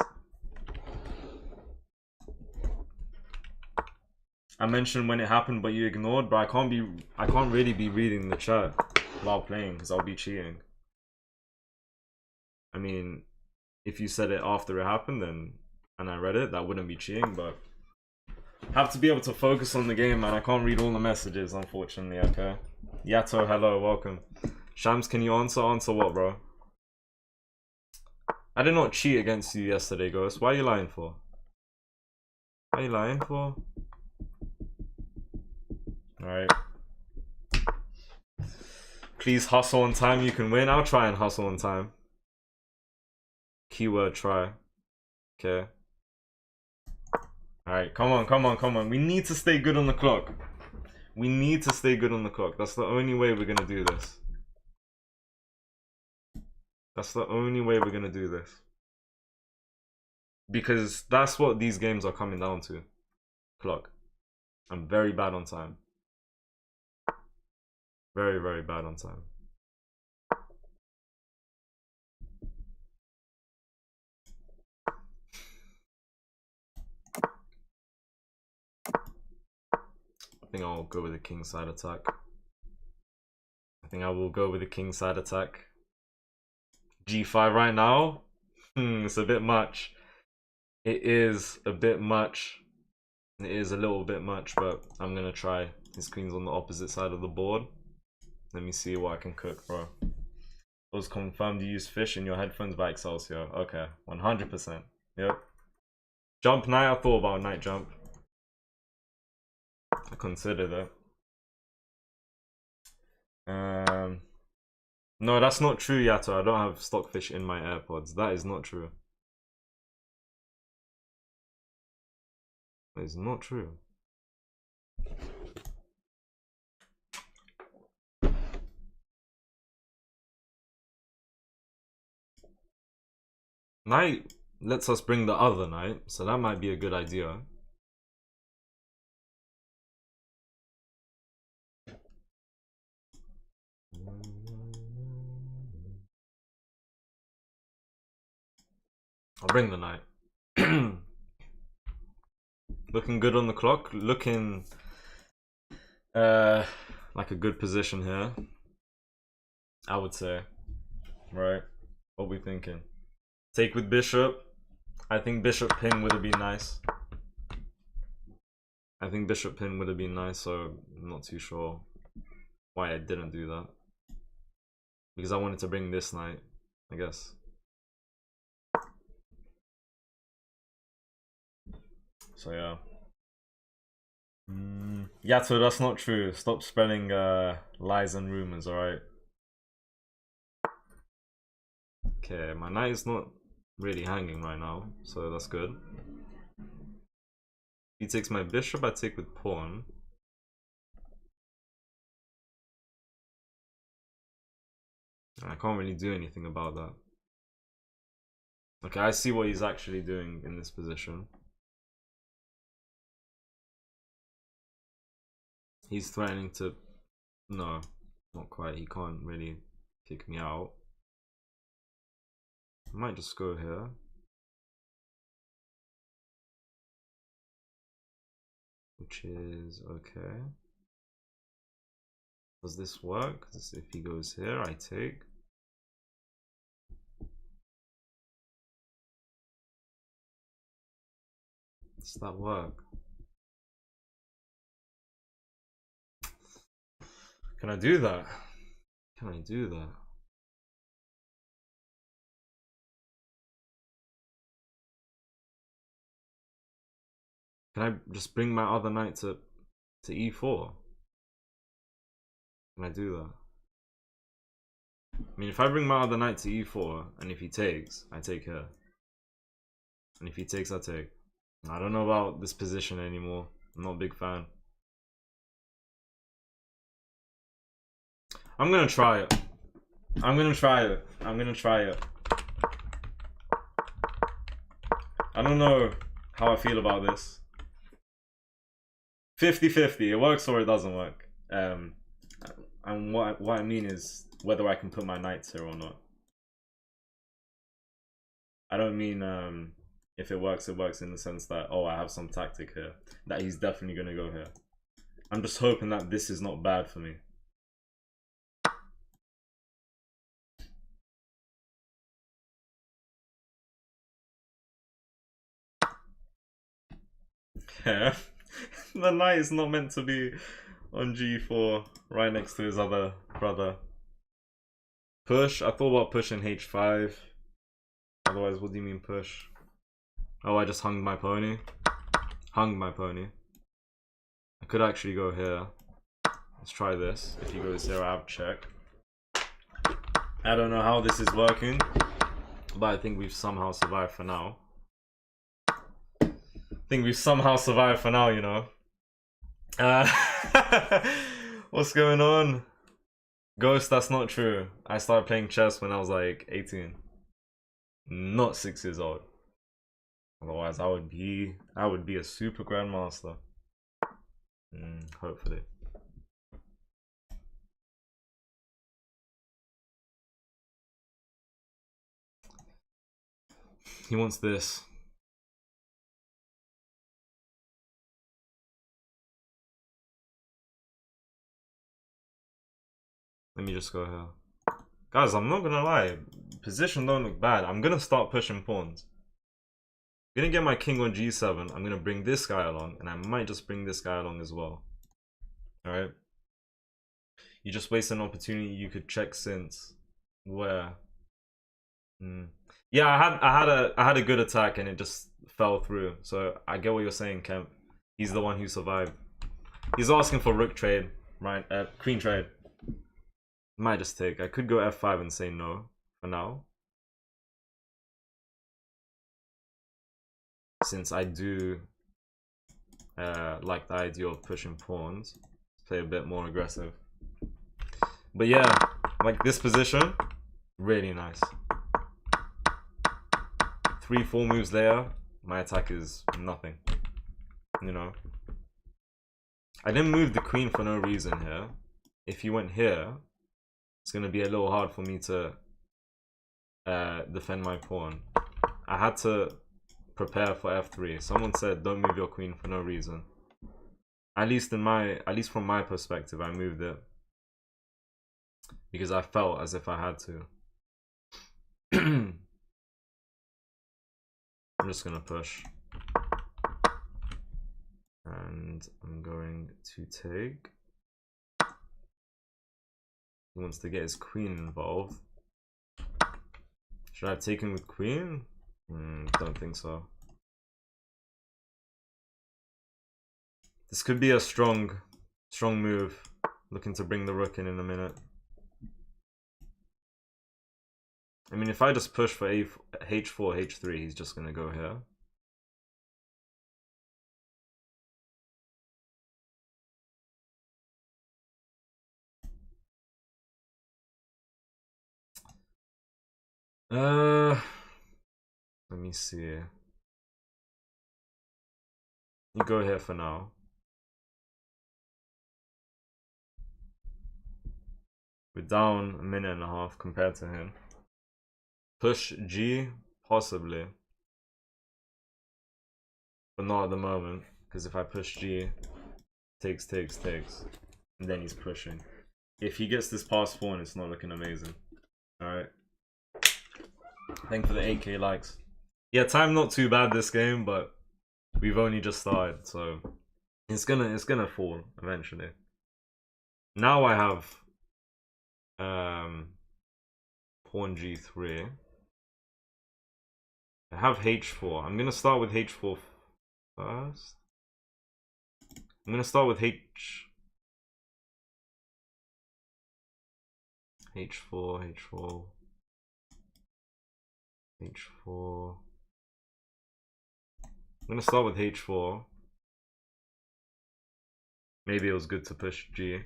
I mentioned when it happened, but you ignored. But I can't really be reading the chat while playing because I'll be cheating. I mean, if you said it after it happened, then and I read it, that wouldn't be cheating. But I have to be able to focus on the game, man. I can't read all the messages, unfortunately. Okay. Yato, hello, welcome. Shams, can you answer? Answer what, bro? I did not cheat against you yesterday, Ghost. Why are you lying for? What are you lying for? Alright. Please hustle on time, you can win. I'll try and hustle on time. Keyword try. Okay. Alright, come on, come on, come on. We need to stay good on the clock. We need to stay good on the clock. That's the only way we're gonna do this. That's the only way we're gonna do this. Because that's what these games are coming down to. Clock. I'm very bad on time. Very, very bad on time. I think I'll go with the king side attack. I think I will go with the king side attack. G5 right now? It's a bit much. It is a bit much. It is a little bit much, but I'm gonna try. His queen's on the opposite side of the board. Let me see what I can cook, bro. It was confirmed you use fish in your headphones by Excelsior. Okay, 100%. Yep. Jump knight, I thought about knight jump. I considered it. No, that's not true, Yato. I don't have stockfish in my AirPods. That is not true. That is not true. Knight lets us bring the other knight, so that might be a good idea. I'll bring the knight. Looking good on the clock. Looking like a good position here, I would say. Right? What we thinking? Take with bishop. I think bishop pin would have been nice. I think bishop pin would have been nice, so I'm not too sure why I didn't do that. Because I wanted to bring this knight, I guess. So yeah. Yato, that's not true. Stop spreading lies and rumors, alright? Okay, my knight is not really hanging right now, so that's good. He takes my bishop, I take with pawn. I can't really do anything about that. Okay, I see what he's actually doing in this position. He's threatening to... No, not quite. He can't really kick me out. I might just go here. Which is okay. Does this work? If he goes here, I take. Does that work? Can I do that? Can I do that? Can I just bring my other knight to e4? Can I do that? I mean, if I bring my other knight to e4, and if he takes, I take here. And if he takes, I take. I don't know about this position anymore. I'm not a big fan. I'm gonna try it. I'm gonna try it. I'm gonna try it. I don't know how I feel about this. 50-50. It works or it doesn't work. And what I mean is whether I can put my knights here or not. I don't mean if it works in the sense that, oh, I have some tactic here that he's definitely gonna go here. I'm just hoping that this is not bad for me. Yeah. The knight is not meant to be on g4 right next to his other brother. Push. I thought about pushing h5. Otherwise, what do you mean push? Oh, I just hung my pony. Hung my pony. I could actually go here. Let's try this. If he goes here, I have check. I don't know how this is working, but I think we've somehow survived for now. You know. What's going on? Ghost, that's not true. I started playing chess when I was like 18. Not 6 years old. Otherwise, I would be a super grandmaster. Hopefully. He wants this. Let me just go here. Guys, I'm not gonna lie. Position don't look bad. I'm gonna start pushing pawns. I'm gonna get my king on g7. I'm gonna bring this guy along, and I might just bring this guy along as well. Alright? You just waste an opportunity you could check since. Where? Yeah, I had a good attack and it just fell through. So I get what you're saying, Kemp. He's the one who survived. He's asking for rook trade, right? Queen trade. Might just take. I could go f5 and say no for now, since I do like the idea of pushing pawns. Play a bit more aggressive. But yeah, like this position, really nice. 3-4 moves there, my attack is nothing. You know, I didn't move the queen for no reason here. If you went here, it's gonna be a little hard for me to defend my pawn. I had to prepare for f3. Someone said don't move your queen for no reason. At least from my perspective, I moved it because I felt as if I had to. I'm just gonna push. And I'm going to take. He wants to get his queen involved. Should I have taken with queen? Don't think so. This could be a strong move. Looking to bring the rook in a minute. I mean, if I just push for h4, h3, he's just gonna go here. Let me see. You go here for now. We're down a minute and a half compared to him. Push G, possibly. But not at the moment, because if I push G, takes, and then he's pushing. If he gets this past pawn, it's not looking amazing. Alright. Thank you for the 8K likes. Yeah, time not too bad this game, but we've only just started, so it's gonna fall eventually. Now I have pawn G3. I have H4. I'm gonna start with H4 first. I'm gonna start with H4, H4, H4. I'm gonna start with H4. Maybe it was good to push G.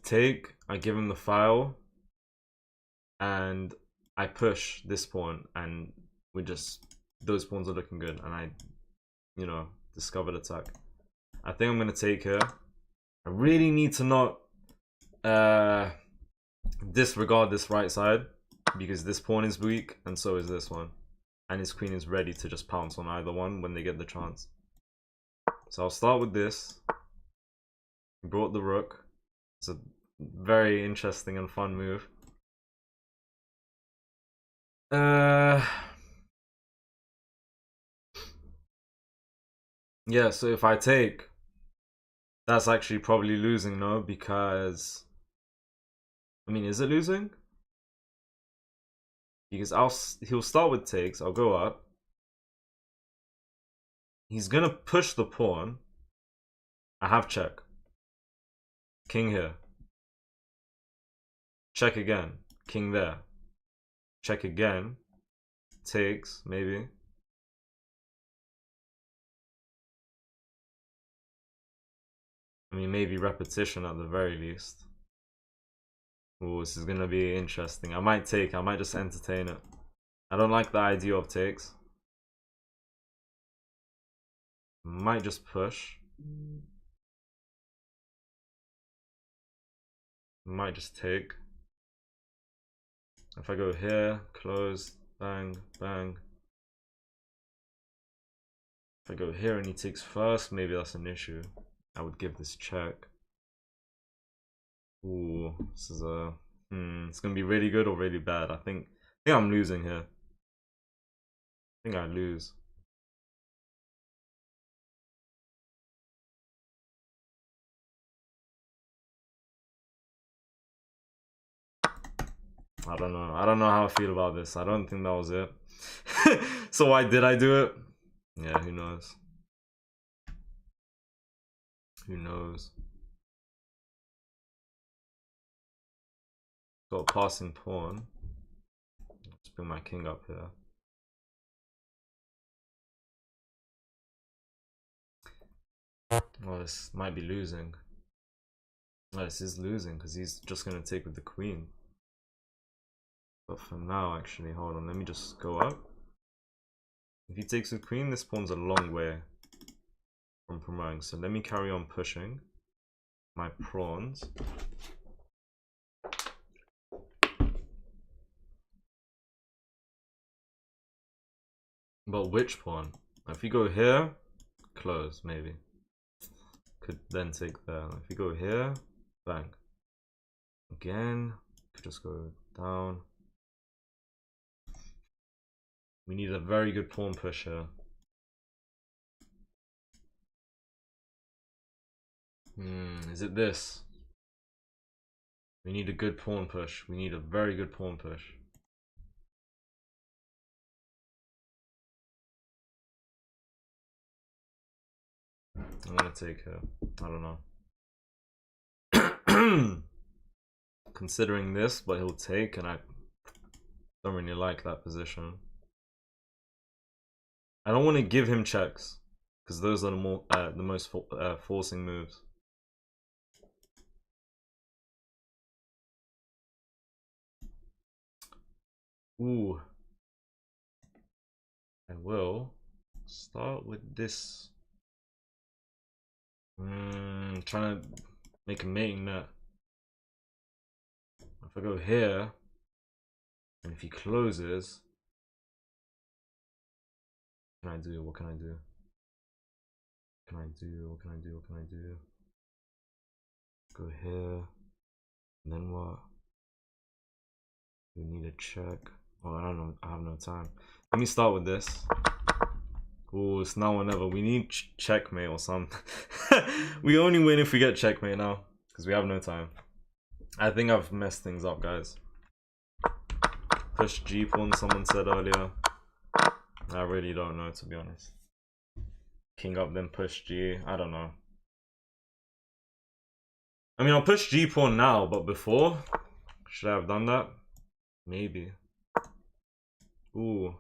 Take, I give him the file, and I push this pawn, and we just, those pawns are looking good, and I, you know, discovered attack. I think I'm gonna take here. I really need to not disregard this right side, because this pawn is weak, and so is this one. And his queen is ready to just pounce on either one when they get the chance. So I'll start with this. Brought the rook. It's a very interesting and fun move. Yeah, so if I take, that's actually probably losing, no? Because, I mean, is it losing? Because he'll start with takes, I'll go up. He's gonna push the pawn. I have check. King here. Check again. King there. Check again. Takes, maybe. I mean, maybe repetition at the very least. Oh, this is gonna be interesting. I might take, I might just entertain it. I don't like the idea of takes. Might just push. Might just take. If I go here, close, bang, bang. If I go here and he takes first, maybe that's an issue. I would give this check. Ooh, this is a it's gonna be really good or really bad. I think I'm losing here. I think I lose. I don't know. I don't know how I feel about this. I don't think that was it. So why did I do it? Yeah, who knows? Who knows? Got a passing pawn. Let's bring my king up here. Oh, this might be losing. Oh, this is losing because he's just going to take with the queen. But for now, actually, hold on. Let me just go up. If he takes with queen, this pawn's a long way from promoting. So let me carry on pushing my pawns. But which pawn? If you go here, close, maybe. Could then take there. If you go here, bang. Again, could just go down. We need a very good pawn push here. Is it this? We need a good pawn push. We need a very good pawn push. I'm gonna take her. I don't know. Considering this, but he'll take, and I don't really like that position. I don't want to give him checks because those are the most forcing moves. Ooh. I will start with this. Trying to make a mating net. If I go here, and if he closes, what can I do? What can I do? What can I do? What can I do? What can I do? Go here, and then what? We need a check. Oh, I don't know. I have no time. Let me start with this. Oh, it's now or never. We need checkmate or something. We only win if we get checkmate now, because we have no time. I think I've messed things up, guys. Push G pawn, someone said earlier. I really don't know, to be honest. King up, then push G. I don't know. I mean, I'll push G pawn now, but before, should I have done that? Maybe. Ooh.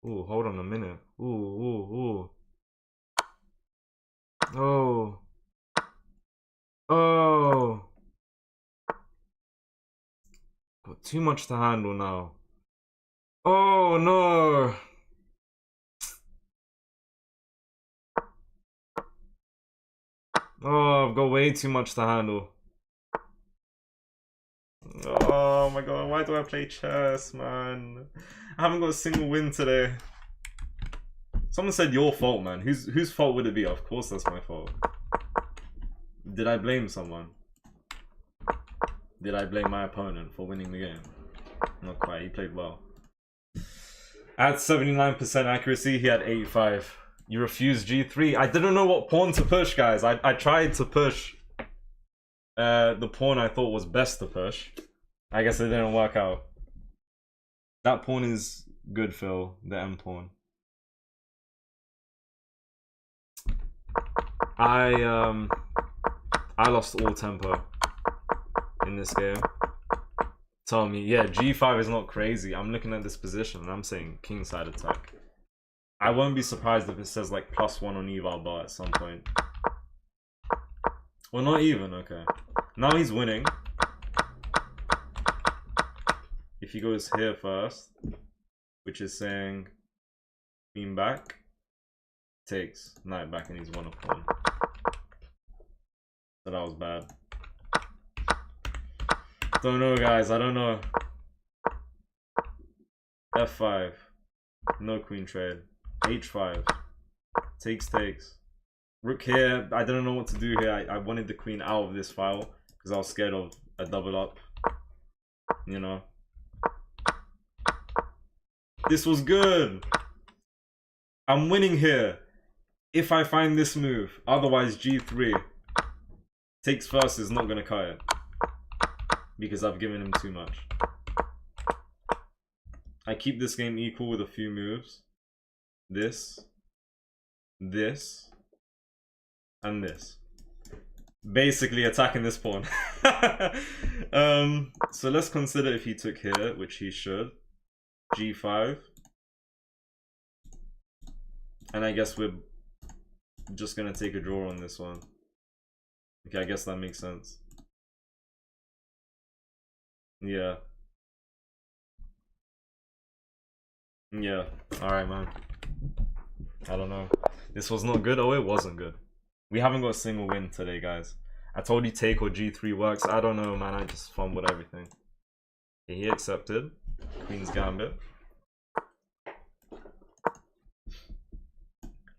Ooh, hold on a minute. Ooh, ooh, ooh. Oh. Oh. Got too much to handle now. Oh, no. Oh, I've got way too much to handle. Oh my god, why do I play chess, man? I haven't got a single win today. Someone said your fault, man. Whose fault would it be? Of course that's my fault. Did I blame someone? Did I blame my opponent for winning the game? Not quite, he played well. I had 79% accuracy, he had 85. You refused G3. I didn't know what pawn to push, guys. I tried to push the pawn I thought was best to push. I guess it didn't work out. That pawn is good, Phil. The M pawn. I lost all tempo in this game. Tell me, yeah, G5 is not crazy. I'm looking at this position and I'm saying kingside attack. I won't be surprised if it says like +1 on eval bar at some point. Well, not even, okay. Now he's winning. If he goes here first, which is saying queen back, takes knight back, and he's won a pawn. So that was bad. Don't know, guys. I don't know. F5. No queen trade. H5. Takes. Rook here. I didn't know what to do here. I wanted the queen out of this file because I was scared of a double up. You know. This was good. I'm winning here. If I find this move. Otherwise, G3. Takes first is not going to cut it. Because I've given him too much. I keep this game equal with a few moves. This. And this. Basically attacking this pawn. So let's consider if he took here, which he should. G5. And I guess we're just gonna take a draw on this one. Okay, I guess that makes sense. Yeah. Yeah. Alright, man. I don't know. This was not good. Oh, it wasn't good. We haven't got a single win today, guys. I told you take or G3 works. I don't know, man. I just fumbled everything. Okay, he accepted. Queen's Gambit.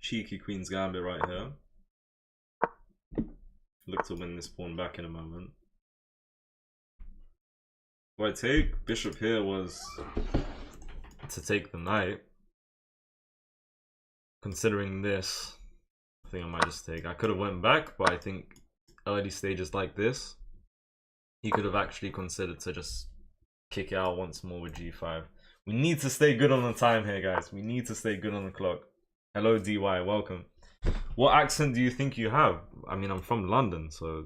Cheeky Queen's Gambit right here. Look to win this pawn back in a moment. What I take? Bishop here was to take the knight. Considering this, I think I might just take. I could have went back, but I think early stages like this, he could have actually considered to just kick it out once more with G5. We need to stay good on the time here, guys. We need to stay good on the clock. Hello, DY. Welcome. What accent do you think you have? I mean, I'm from London, so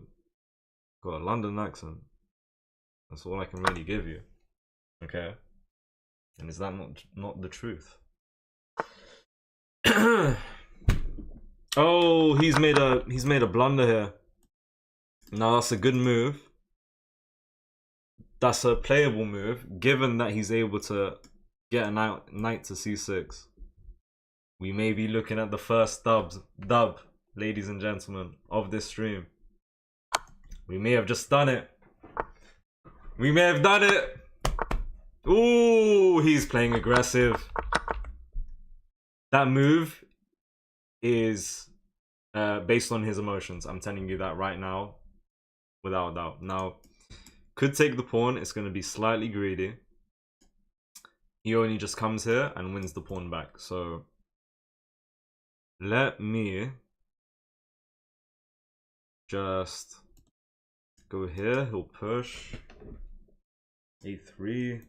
got a London accent. That's all I can really give you. Okay. And is that not the truth? Oh, he's made a blunder here. Now that's a good move. That's a playable move, given that he's able to get a knight to c6. We may be looking at the first dub, ladies and gentlemen, of this stream. We may have just done it. We may have done it. Ooh, he's playing aggressive. That move is based on his emotions. I'm telling you that right now, without a doubt. Now, could take the pawn. It's going to be slightly greedy. He only just comes here and wins the pawn back. So let me just Go here, he'll push. A3.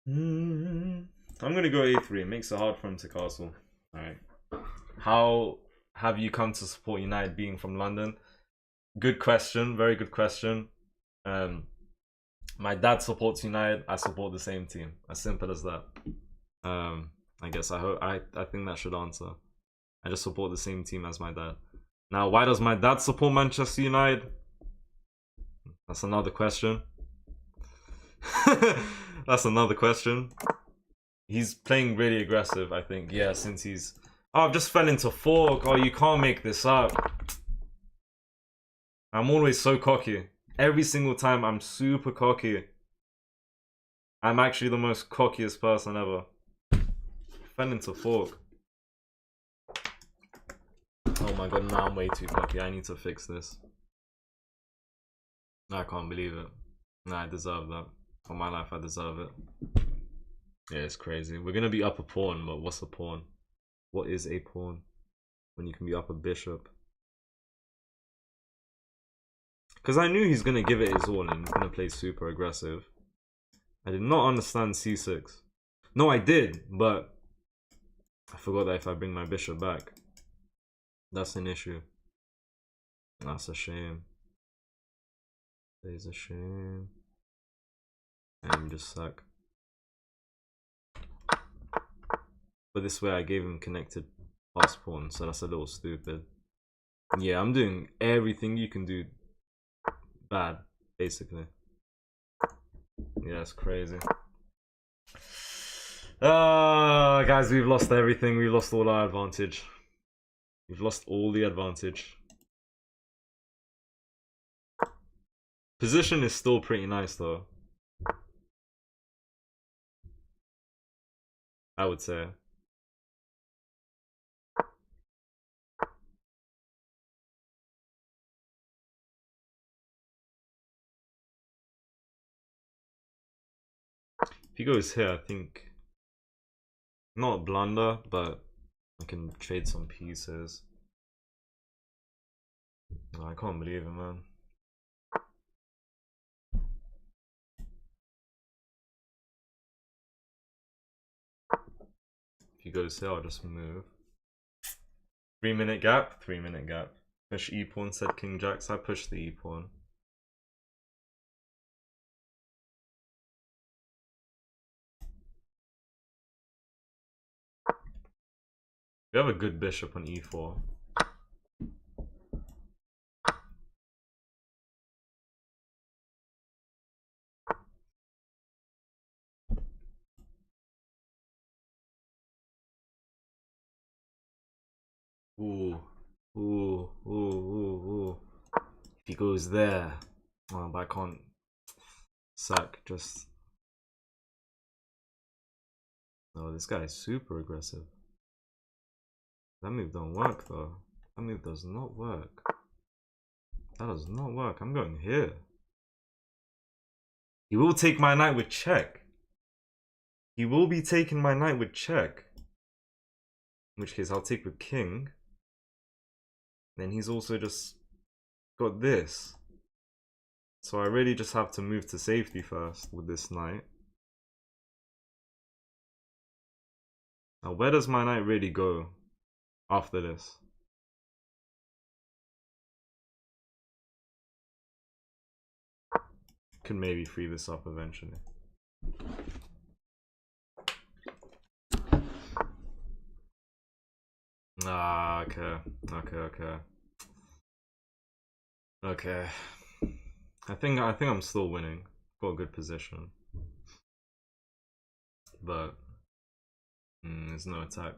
I'm gonna go A3. It makes it hard for him to castle. Alright. How have you come to support United being from London? Good question. Very good question. My dad supports United. I support the same team. As simple as that. I guess I think that should answer. I just support the same team as my dad. Now, why does my dad support Manchester United? That's another question. That's another question. He's playing really aggressive, I think. Yeah, since he's... Oh, I've just fell into fork. Oh, you can't make this up. I'm always so cocky. Every single time I'm super cocky. I'm actually the most cockiest person ever. Fell into fork. Oh my god, now I'm way too cocky. I need to fix this. I can't believe it. Nah, I deserve that. For my life, I deserve it. Yeah, it's crazy. We're gonna be up a pawn, but what's a pawn? What is a pawn? When you can be up a bishop. Because I knew he's gonna give it his all and he's gonna play super aggressive. I did not understand c6. No, I did, but I forgot that if I bring my bishop back, that's an issue. That's a shame. It's a shame. And we just suck. But this way I gave him connected pass pawn, so that's a little stupid. Yeah, I'm doing everything you can do bad, basically. Yeah, it's crazy. Guys, we've lost everything. We've lost all our advantage. We've lost all the advantage. Position is still pretty nice though, I would say. If he goes here, I think not a blunder, but I can trade some pieces. Oh, I can't believe it, man. If he goes here, I'll just move. 3-minute gap, 3-minute gap. Push E pawn, said King Jack, so I push the E pawn. We have a good bishop on E4. Ooh, ooh, ooh, ooh, ooh. If he goes there, oh, but I can't sack, just... Oh, this guy is super aggressive. That move don't work though. That move does not work. That does not work. I'm going here. He will take my knight with check. He will be taking my knight with check. In which case I'll take with king. Then he's also just got this. So I really just have to move to safety first with this knight. Now where does my knight really go after this? Can maybe free this up eventually. Ah, okay. Okay. I think I'm still winning. Got a good position. But there's no attack.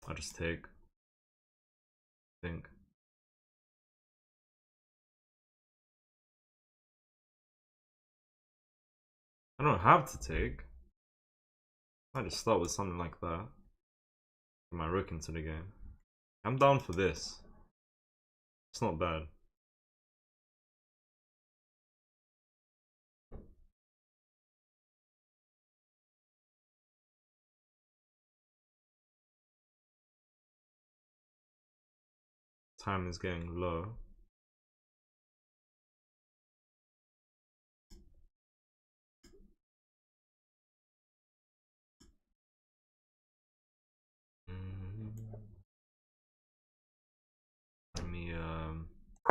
I'll just take. Think. I don't have to take. I just start with something like that. Get my rook into the game. I'm down for this. It's not bad. Time is getting low.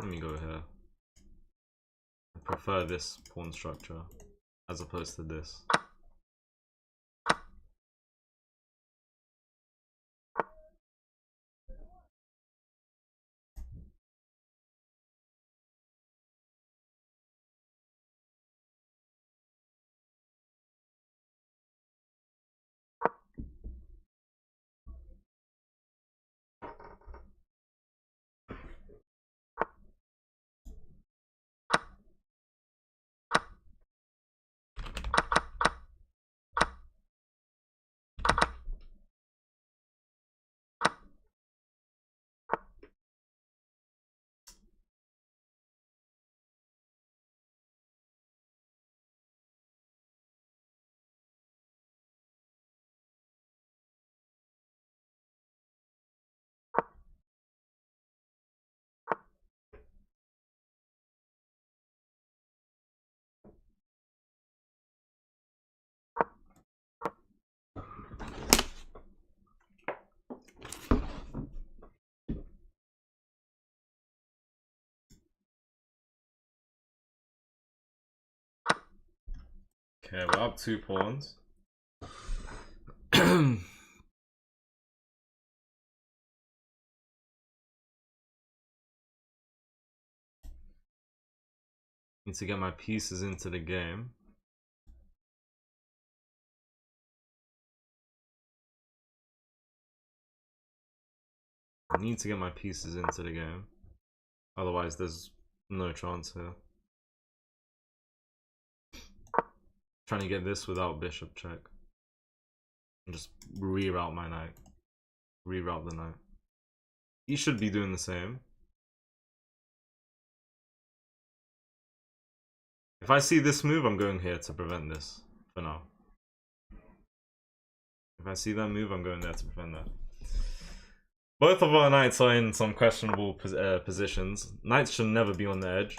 Let me go here. I prefer this pawn structure as opposed to this. Okay, we're up 2 pawns. Need to get my pieces into the game. I need to get my pieces into the game. Otherwise, there's no chance here. Trying to get this without bishop check. And just reroute my knight. Reroute the knight. He should be doing the same. If I see this move, I'm going here to prevent this. For now. If I see that move, I'm going there to prevent that. Both of our knights are in some questionable positions. Knights should never be on the edge.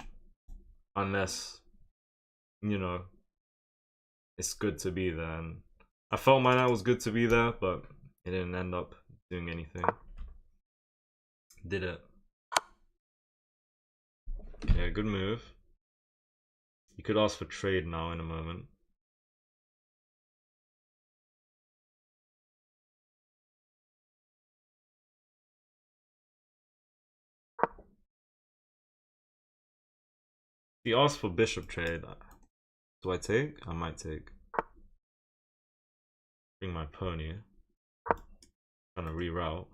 Unless, you know, it's good to be there. And I felt my knight was good to be there, but it didn't end up doing anything. Did it? Okay, good move. You could ask for trade now in a moment. If he asks for bishop trade, do I take? I might take. Bring my pony. Trying to reroute.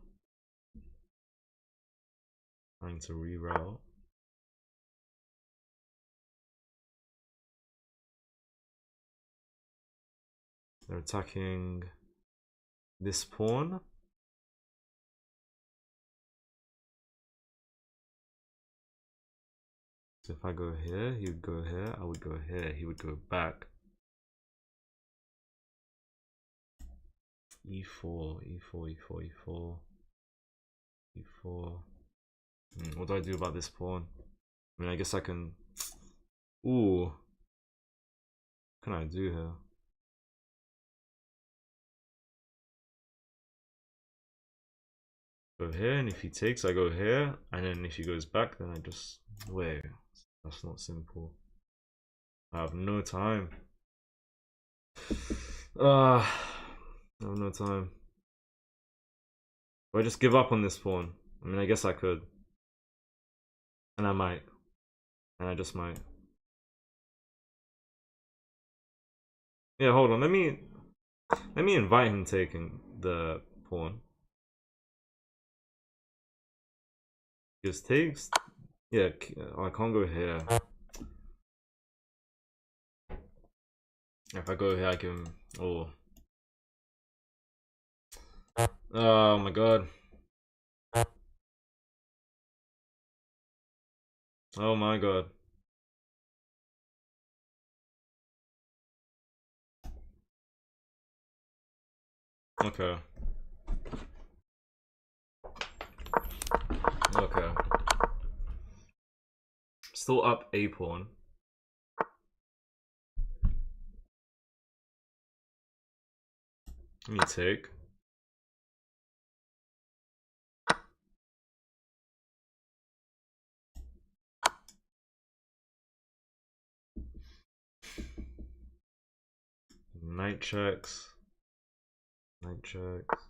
Trying to reroute. They're attacking this pawn. So if I go here, he would go here. I would go here. He would go back. E4, E4, E4, E4, E4. What do I do about this pawn? I mean, I guess I can. Ooh. What can I do here? Go here, and if he takes, I go here, and then if he goes back, then I just wait. That's not simple. I have no time. I have no time. Do I just give up on this pawn? I mean, I guess I could. And I might. And I just might. Yeah, hold on. Let me invite him taking the pawn. Just takes. Yeah, I can't go here. If I go here, I can. Oh. Oh my god. Oh my god. Okay. Okay. Still up a pawn. Let me take. Knight checks. Knight checks.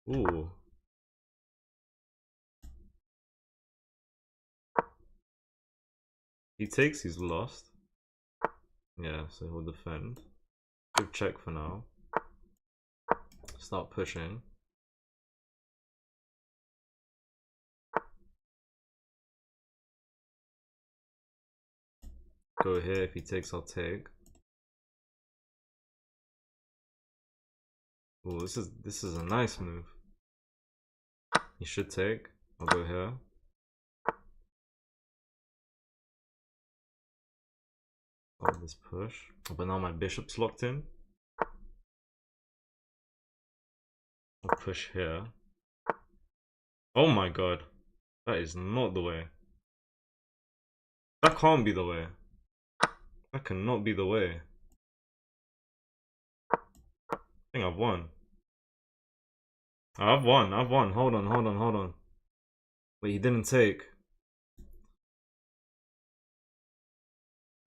Ooh. He takes, he's lost. Yeah, so he'll defend. Good check for now. Start pushing. Go here, if he takes, I'll take. Ooh, this is a nice move. He should take. I'll go here. Oh, this push. But now my bishop's locked in. I'll push here. Oh my god. That is not the way. That can't be the way. That cannot be the way. I think I've won. I've won. Hold on. Wait, he didn't take.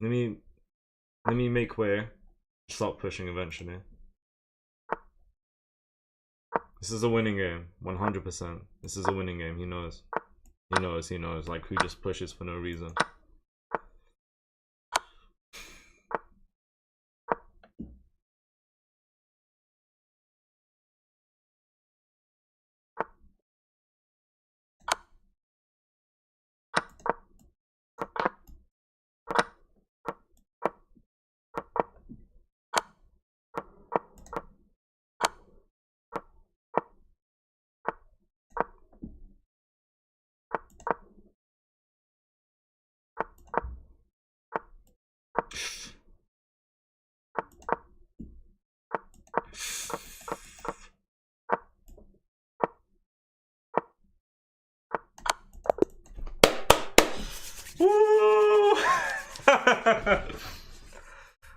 Let me make way. Start pushing eventually. This is a winning game, 100%. This is a winning game. He knows. He knows. Like, who just pushes for no reason.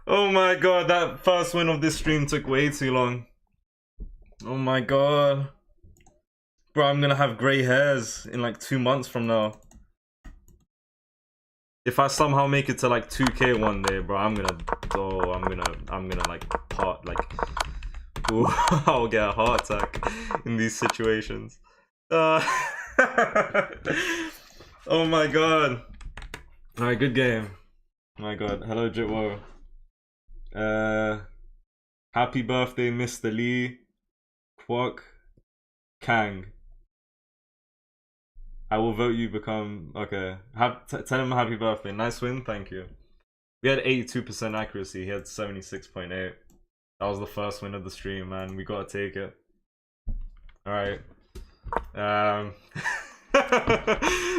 Oh my god, that first win of this stream took way too long. Oh my god. Bro, I'm gonna have grey hairs in like 2 months from now. If I somehow make it to like 2K one day, bro, I'm gonna like part like ooh, I'll get a heart attack in these situations. Oh my god. Alright, good game. Oh my god. Hello, Jitwo. Happy birthday, Mr. Lee. Kwok. Kang. I will vote you become... Okay. Tell him happy birthday. Nice win. Thank you. We had 82% accuracy. He had 76.8. That was the first win of the stream, man. We gotta take it. Alright.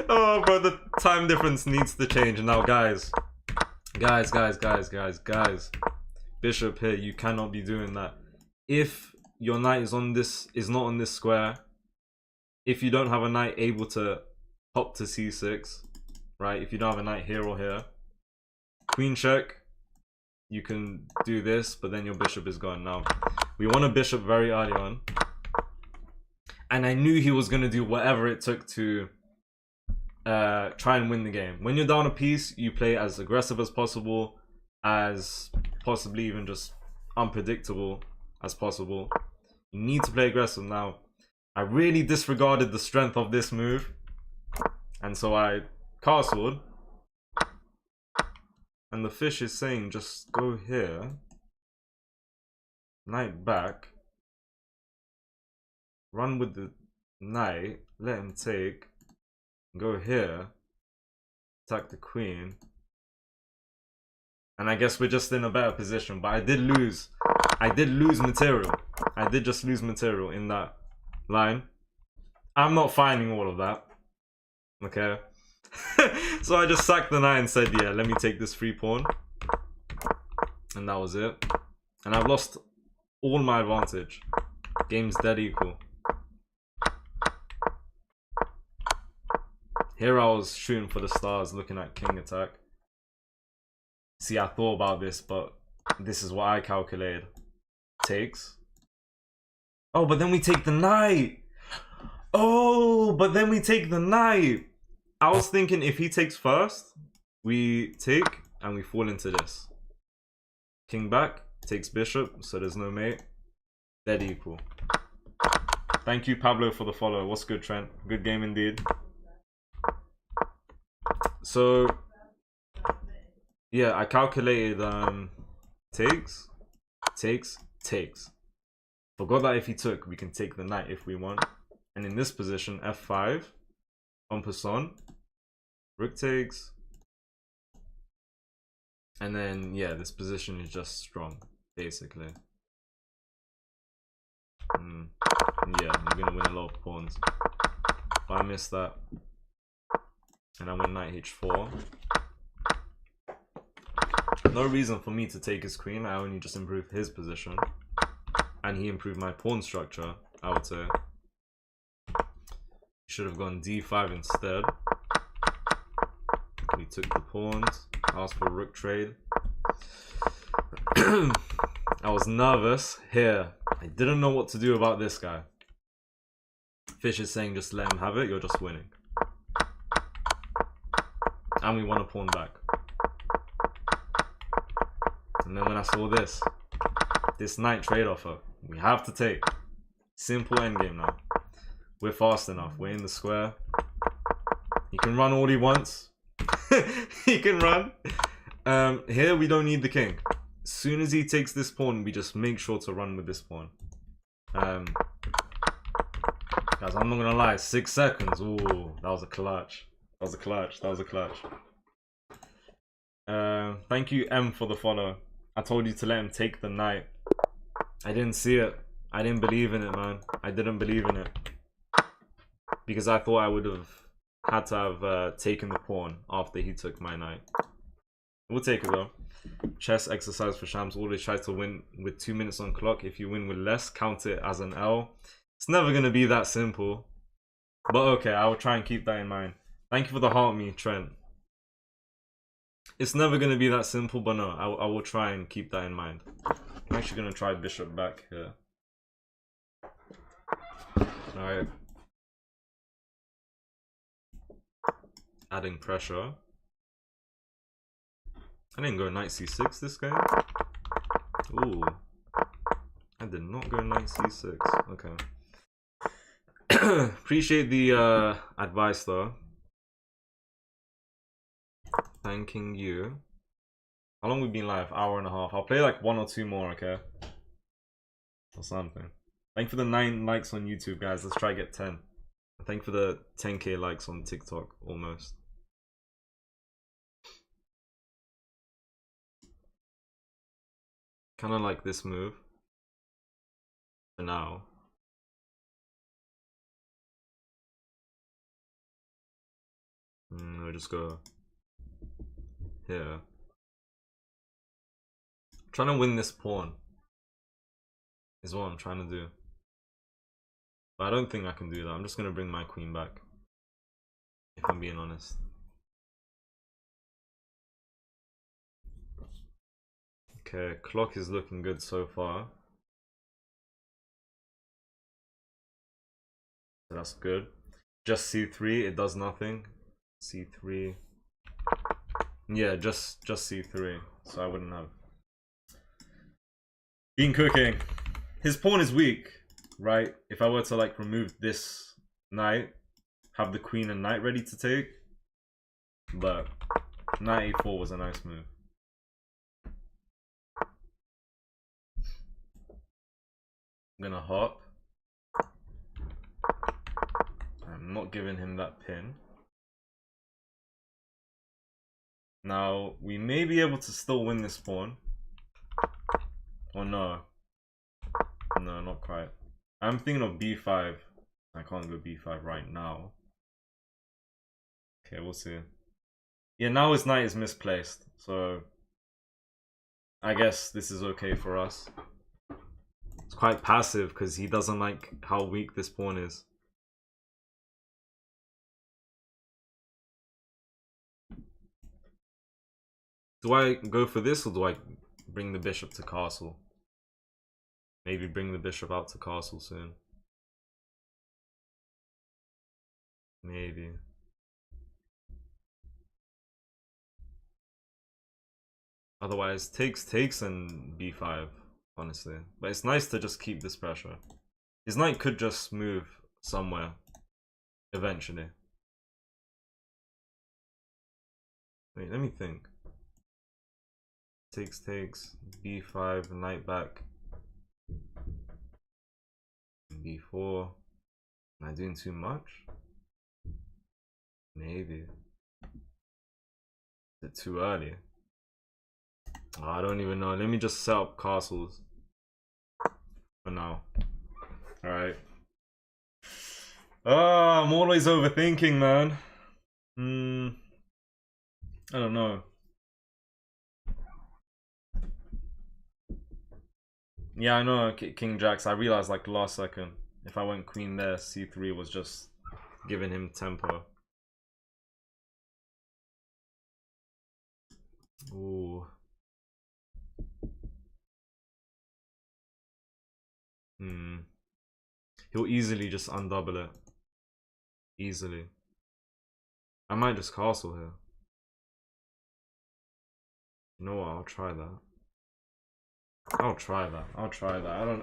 Oh, bro, the time difference needs to change. Now, guys. Guys. Bishop here, you cannot be doing that. If your knight is not on this square, if you don't have a knight able to hop to c6, right? If you don't have a knight here or here, queen check, you can do this, but then your bishop is gone. Now, we won a bishop very early on, and I knew he was going to do whatever it took to try and win the game. When you're down a piece, you play as aggressive as possible, as possibly even just unpredictable as possible. You need to play aggressive. Now, I really disregarded the strength of this move, and so I castled, and the fish is saying just go here, knight back, run with the knight, let him take, go here, attack the queen, and I guess we're just in a better position. But I did lose material. I did just lose material in that line. I'm not finding all of that. Okay. So I just sacked the knight and said, yeah, let me take this free pawn. And that was it. And I've lost all my advantage. Game's dead equal. Here I was shooting for the stars, looking at king attack. See, I thought about this, but this is what I calculated. Takes. Oh, but then we take the knight. Oh, but then we take the knight. I was thinking if he takes first, we take and we fall into this. King back, takes bishop, so there's no mate. Dead equal. Thank you, Pablo, for the follow. What's good, Trent? Good game indeed. So, yeah, I calculated takes. Forgot that if he took, we can take the knight if we want. And in this position, f5, en passant, rook takes. And then, yeah, this position is just strong, basically. Yeah, I'm gonna win a lot of pawns. But I missed that. And I win knight h4. No reason for me to take his queen, I only just improved his position. And he improved my pawn structure, I would say. Should have gone d5 instead. We took the pawns, asked for a rook trade. I was nervous here. I didn't know what to do about this guy. Fish is saying just let him have it, you're just winning. And we want a pawn back. And then when I saw this knight trade offer, we have to take. Simple endgame now. We're fast enough, we're in the square. He can run all he wants. He can run. Here we don't need the king. As soon as he takes this pawn, we just make sure to run with this pawn. Guys, I'm not gonna lie, 6 seconds. Ooh, that was a clutch. That was a clutch. That was a clutch. Thank you, M, for the follow. I told you to let him take the knight. I didn't see it. I didn't believe in it, man. I didn't believe in it. Because I thought I would have had to have taken the pawn after he took my knight. We'll take it though. Chess exercise for Shams. Always try to win with 2 minutes on clock. If you win with less, count it as an L. It's never going to be that simple. But okay, I will try and keep that in mind. Thank you for the heart me, Trent. It's never going to be that simple, but no, I will try and keep that in mind. I'm actually going to try bishop back here. Alright. Adding pressure. I didn't go knight c6 this game. Ooh. I did not go knight c6. Okay. Appreciate the advice though. Thanking you. How long have we been live? Hour and a half. I'll play like 1 or 2 more, okay? Or something. Thank you for the 9 likes on YouTube, guys. Let's try to get 10. Thank you for the 10k likes on TikTok, almost. Kind of like this move. For now. We'll just go here. Trying to win this pawn is what I'm trying to do. But I don't think I can do that. I'm just going to bring my queen back. If I'm being honest. Okay, clock is looking good so far. So that's good. Just c3, it does nothing. c3. Yeah, just c3. So I wouldn't have been cooking. His pawn is weak, right? If I were to like remove this knight, have the queen and knight ready to take. But knight a4 was a nice move. I'm gonna hop. I'm not giving him that pin. Now, we may be able to still win this pawn. Or no. No, not quite. I'm thinking of b5. I can't go b5 right now. Okay, we'll see. Yeah, now his knight is misplaced. So, I guess this is okay for us. It's quite passive because he doesn't like how weak this pawn is. Do I go for this or do I bring the bishop to castle? Maybe bring the bishop out to castle soon. Maybe. Otherwise, takes and b5, honestly. But it's nice to just keep this pressure. His knight could just move somewhere eventually. Wait, let me think. Takes, b5, knight back. b4. Am I doing too much? Maybe. Is it too early? Oh, I don't even know. Let me just set up castles for now. Alright. I'm always overthinking, man. I don't know. Yeah, I know, King Jacks. I realized like last second. If I went queen there, c3 was just giving him tempo. Ooh. He'll easily just undouble it. Easily. I might just castle here. You know what? I'll try that. I'll try that.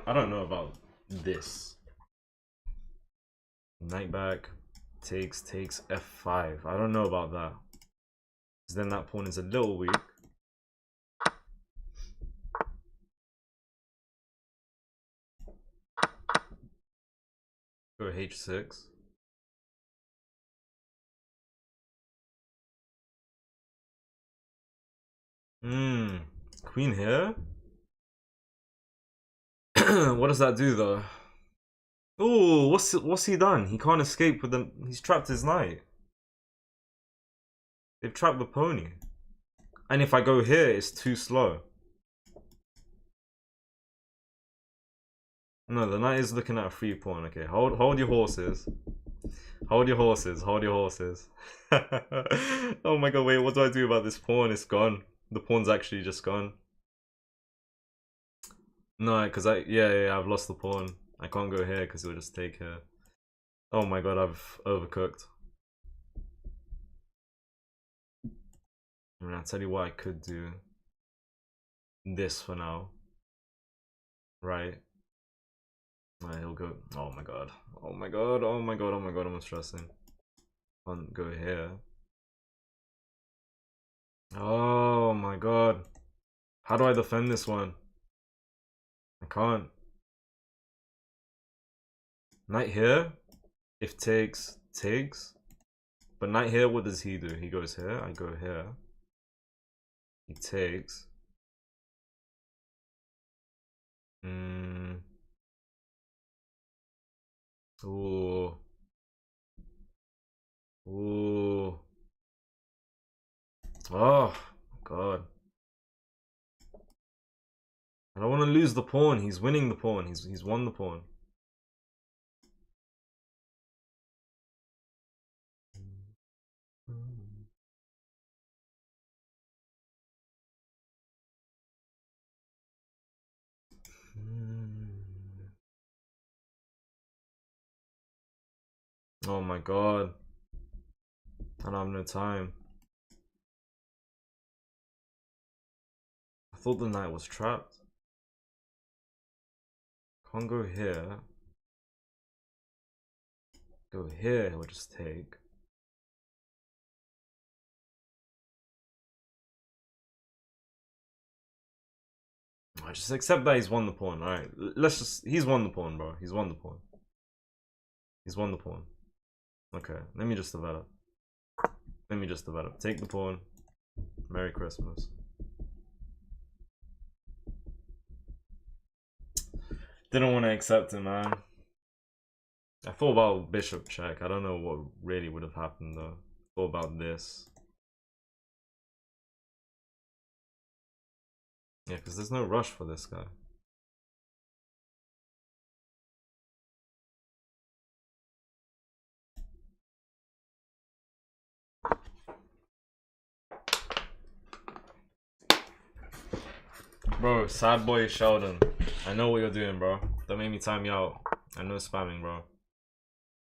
I don't know about this. Knight back. Takes f5. I don't know about that. Because then that pawn is a little weak. Go h6. Queen here? What does that do though? Oh, what's he done? He can't escape with them. He's trapped his knight. They've trapped the pony. And if I go here, it's too slow. No, the knight is looking at a free pawn. Okay, hold your horses. Hold your horses. Oh my god, wait, what do I do about this pawn? It's gone. The pawn's actually just gone. No, because yeah, I've lost the pawn. I can't go here because it'll just take here. Oh my god, I've overcooked. I mean, I'll tell you what I could do. This for now. Right. He'll go. Oh my god. I'm stressing. Can't go here. Oh my god. How do I defend this one? I can't. Knight here. If takes. But knight here, what does he do? He goes here. I go here. He takes. Ooh. Oh god. I don't want to lose the pawn. He's winning the pawn. He's won the pawn. Oh my god. I don't have no time. I thought the knight was trapped. Can't go here. Go here, he'll just take. I just accept that he's won the pawn. Alright, he's won the pawn, bro. He's won the pawn. Okay, let me just develop. Take the pawn. Merry Christmas. Didn't want to accept it, man. I thought about bishop check. I don't know what really would have happened though. Thought about this. Yeah, because there's no rush for this guy. Bro, sad boy Sheldon. I know what you're doing, bro. Don't make me time you out. I know spamming, bro.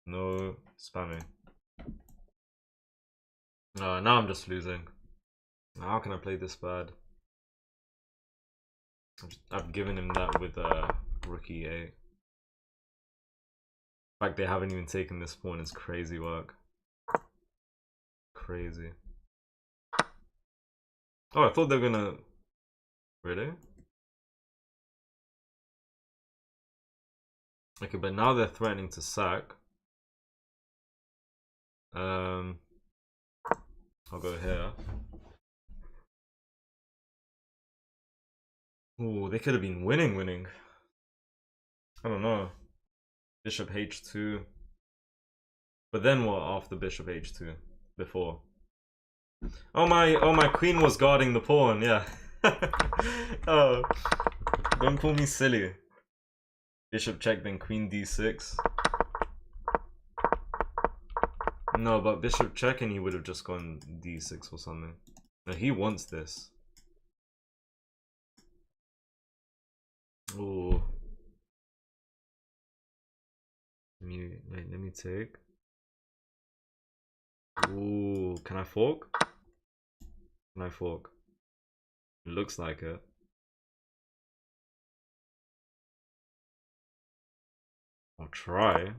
No spamming. Now I'm just losing. How can I play this bad? I've given him that with rookie 8. The fact they haven't even taken this pawn is crazy work. Crazy. Oh, I thought they were gonna... Really? Okay, but now they're threatening to sack. I'll go here. Ooh, they could have been winning. I don't know. Bishop h2. But then what after bishop h2? Before. Oh my queen was guarding the pawn, yeah. Oh, don't call me silly. Bishop check, then queen d6. No, but bishop check and he would have just gone d6 or something. No, he wants this. Ooh. Let me take. Ooh, can I fork? Can I fork? It looks like it. I'll try.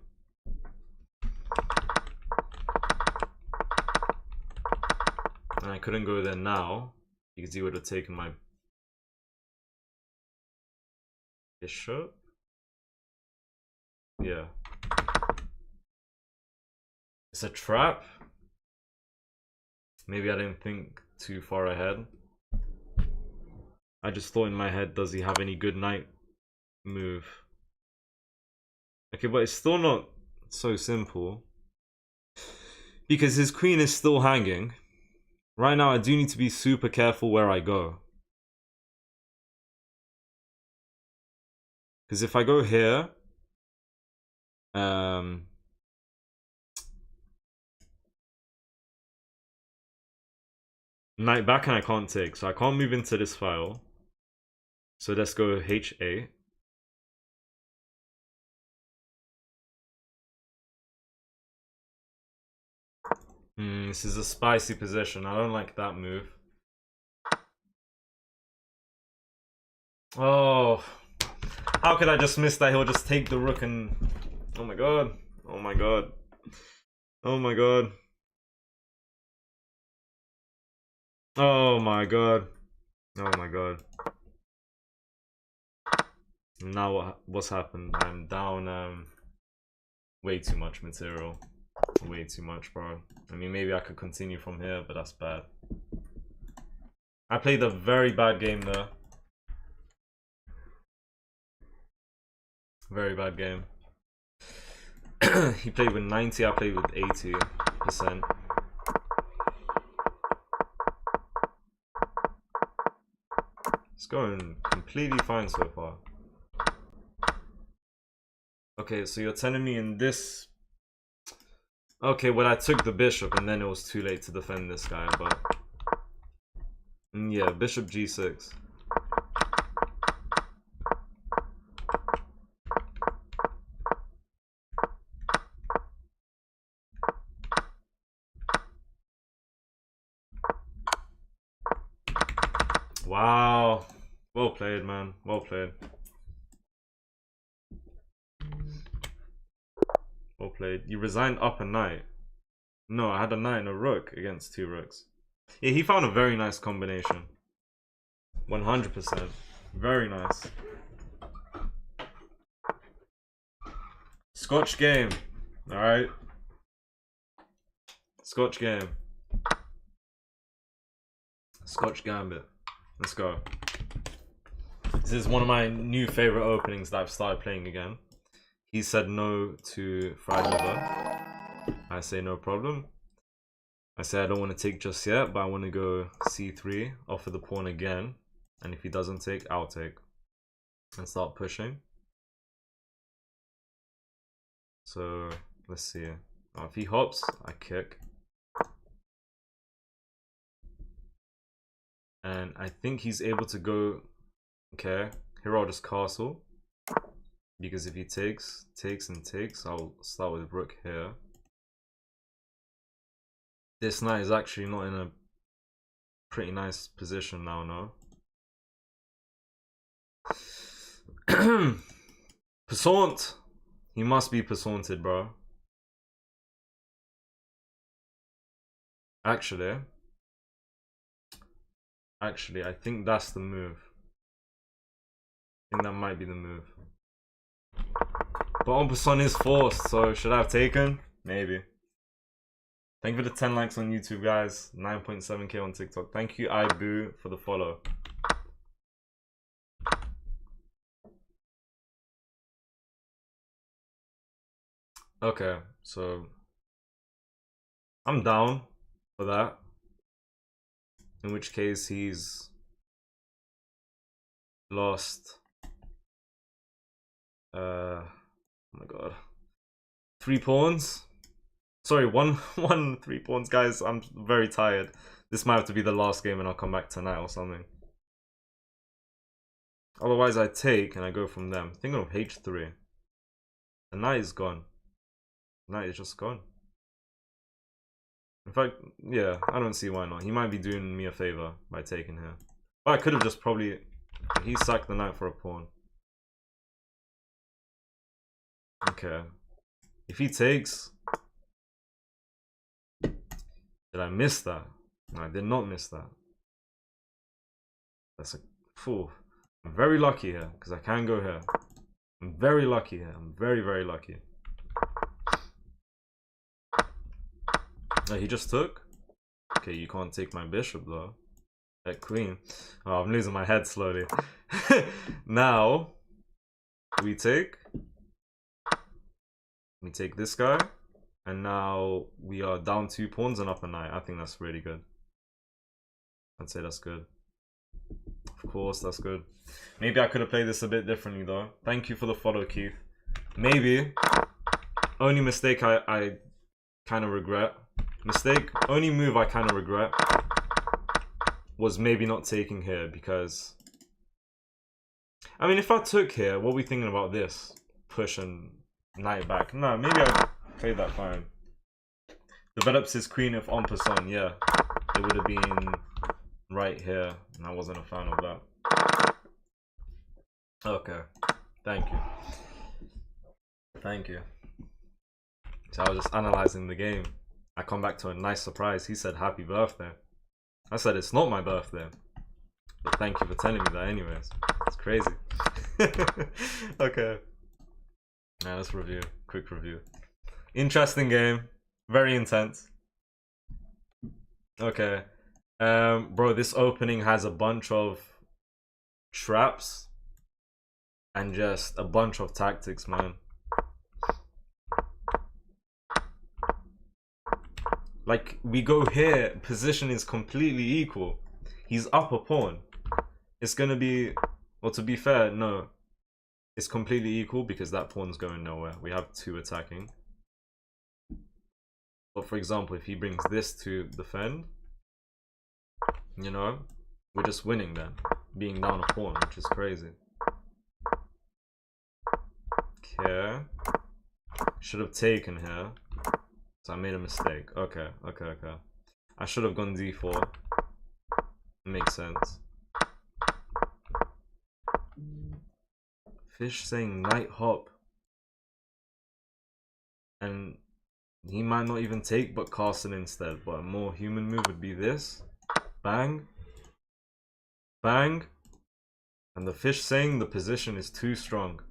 And I couldn't go there now because he would have taken my bishop. Yeah. It's a trap. Maybe I didn't think too far ahead. I just thought in my head, does he have any good knight move? Okay, but it's still not so simple. Because his queen is still hanging. Right now, I do need to be super careful where I go. Because if I go here... knight back and I can't take. So I can't move into this file. So let's go h8. This is a spicy position. I don't like that move. Oh, how could I just miss that? He'll just take the rook and... Oh my god. Oh my god. Oh my god. Oh my god. Oh my god. Now what's happened? I'm down way too much material. Way too much, bro. I mean, maybe I could continue from here, but that's bad. I played a very bad game there. Very bad game. He played with 90, I played with 80%. It's going completely fine so far. Okay, so you're telling me in this... Okay, well I took the bishop and then it was too late to defend this guy, but... Yeah, bishop g6. Wow. Well played, man. Well played. Well played. You resigned up a knight. No, I had a knight and a rook against 2 rooks. Yeah, he found a very nice combination. 100%. Very nice. Scotch game. Alright. Scotch game. Scotch Gambit. Let's go. This is one of my new favorite openings that I've started playing again. He said no to fried liver. I say no problem. I say I don't want to take just yet, but I want to go c3, offer the pawn again. And if he doesn't take, I'll take. And start pushing. So, let's see. If he hops, I kick. And I think he's able to go Okay, here I'll just castle. Because if he takes, I'll start with rook here. This knight is actually not in a pretty nice position now, no? Passant! He must be passanted, bro. Actually, I think that's the move. I think that might be the move. But en passant is forced, so should I have taken? Maybe. Thank you for the 10 likes on YouTube, guys. 9.7k on TikTok. Thank you, Ibu, for the follow. Okay, so I'm down for that. In which case he's lost. Oh my god. 3 pawns. Sorry, one 3 pawns, guys. I'm very tired. This might have to be the last game and I'll come back tonight or something. Otherwise I take and I go from them. Thinking of h3. The knight is gone. The knight is just gone. In fact, yeah, I don't see why not. He might be doing me a favor by taking here. But I could have just probably... He sacked the knight for a pawn. Okay. If he takes... Did I miss that? No, I did not miss that. That's a fool. I'm very lucky here, because I can go here. I'm very lucky here. I'm very, very lucky. Oh, he just took? Okay, you can't take my bishop though. That queen. Oh, I'm losing my head slowly. Now, we take this guy. And now we are down 2 pawns and up a knight. I think that's really good. I'd say that's good. Of course, that's good. Maybe I could have played this a bit differently though. Thank you for the follow, Keith. Maybe. Only mistake I kind of regret. Only move I kind of regret was maybe not taking here because... I mean, if I took here, what are we thinking about this? Push and knight back. No, maybe I played that fine. Develops his queen if en passant, yeah. It would have been right here, and I wasn't a fan of that. Okay, thank you. Thank you. So I was just analysing the game. I come back to a nice surprise. He said happy birthday. I said it's not my birthday. But thank you for telling me that anyways. It's crazy. Okay. Now let's review. Quick review. Interesting game. Very intense. Okay. Bro, this opening has a bunch of traps and just a bunch of tactics, man. Like, we go here, position is completely equal. He's up a pawn. It's gonna be, well, to be fair, no. It's completely equal because that pawn's going nowhere. We have 2 attacking. But for example, if he brings this to defend, you know, we're just winning then. Being down a pawn, which is crazy. Okay. Should have taken here. So I made a mistake. Okay. I should have gone d4. Makes sense. Fish saying knight hop. And he might not even take but castle instead. But a more human move would be this. Bang. Bang. And the fish saying the position is too strong.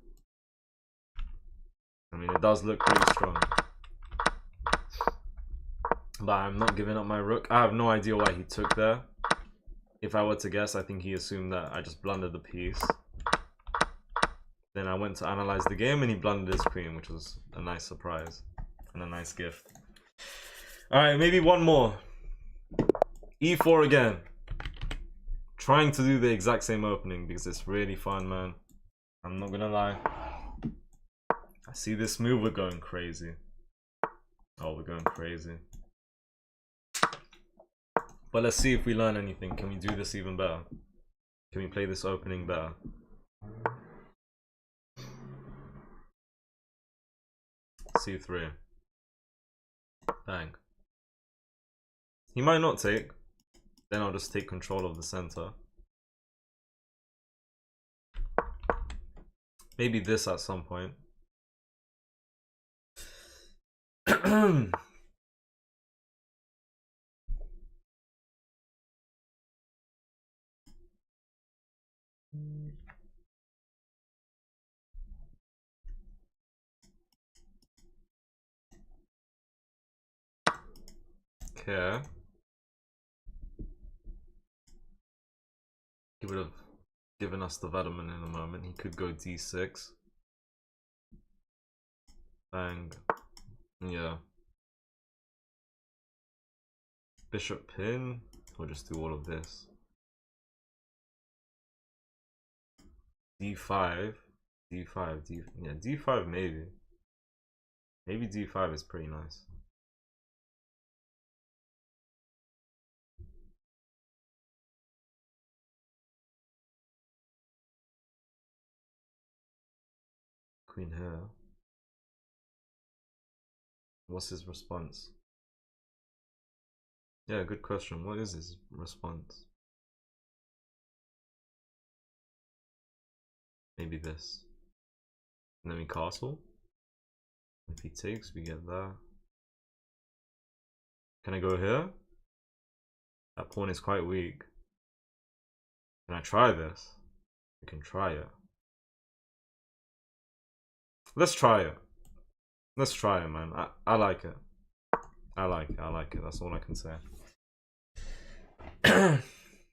I mean, it does look pretty strong. But I'm not giving up my rook. I have no idea why he took there. If I were to guess, I think he assumed that I just blundered the piece. Then I went to analyze the game and he blundered his queen, which was a nice surprise and a nice gift. Alright, maybe one more. E4 again. Trying to do the exact same opening because it's really fun, man. I'm not gonna lie. I see this move, we're going crazy. Oh, we're going crazy. But let's see if we learn anything. Can we do this even better? Can we play this opening better? C3. Bang. He might not take. Then I'll just take control of the center. Maybe this at some point. Okay. He would have given us development in a moment. He could go d6. Bang. Yeah. Bishop pin. We'll just do all of this. d5. d5. Yeah, d5 maybe. Maybe d5 is pretty nice. Queen here. What's his response? Yeah, good question. What is his response? Maybe this. And then we castle. If he takes, we get that. Can I go here? That pawn is quite weak. Can I try this? We can try it. Let's try it. Let's try it, man. I like it. I like it. That's all I can say.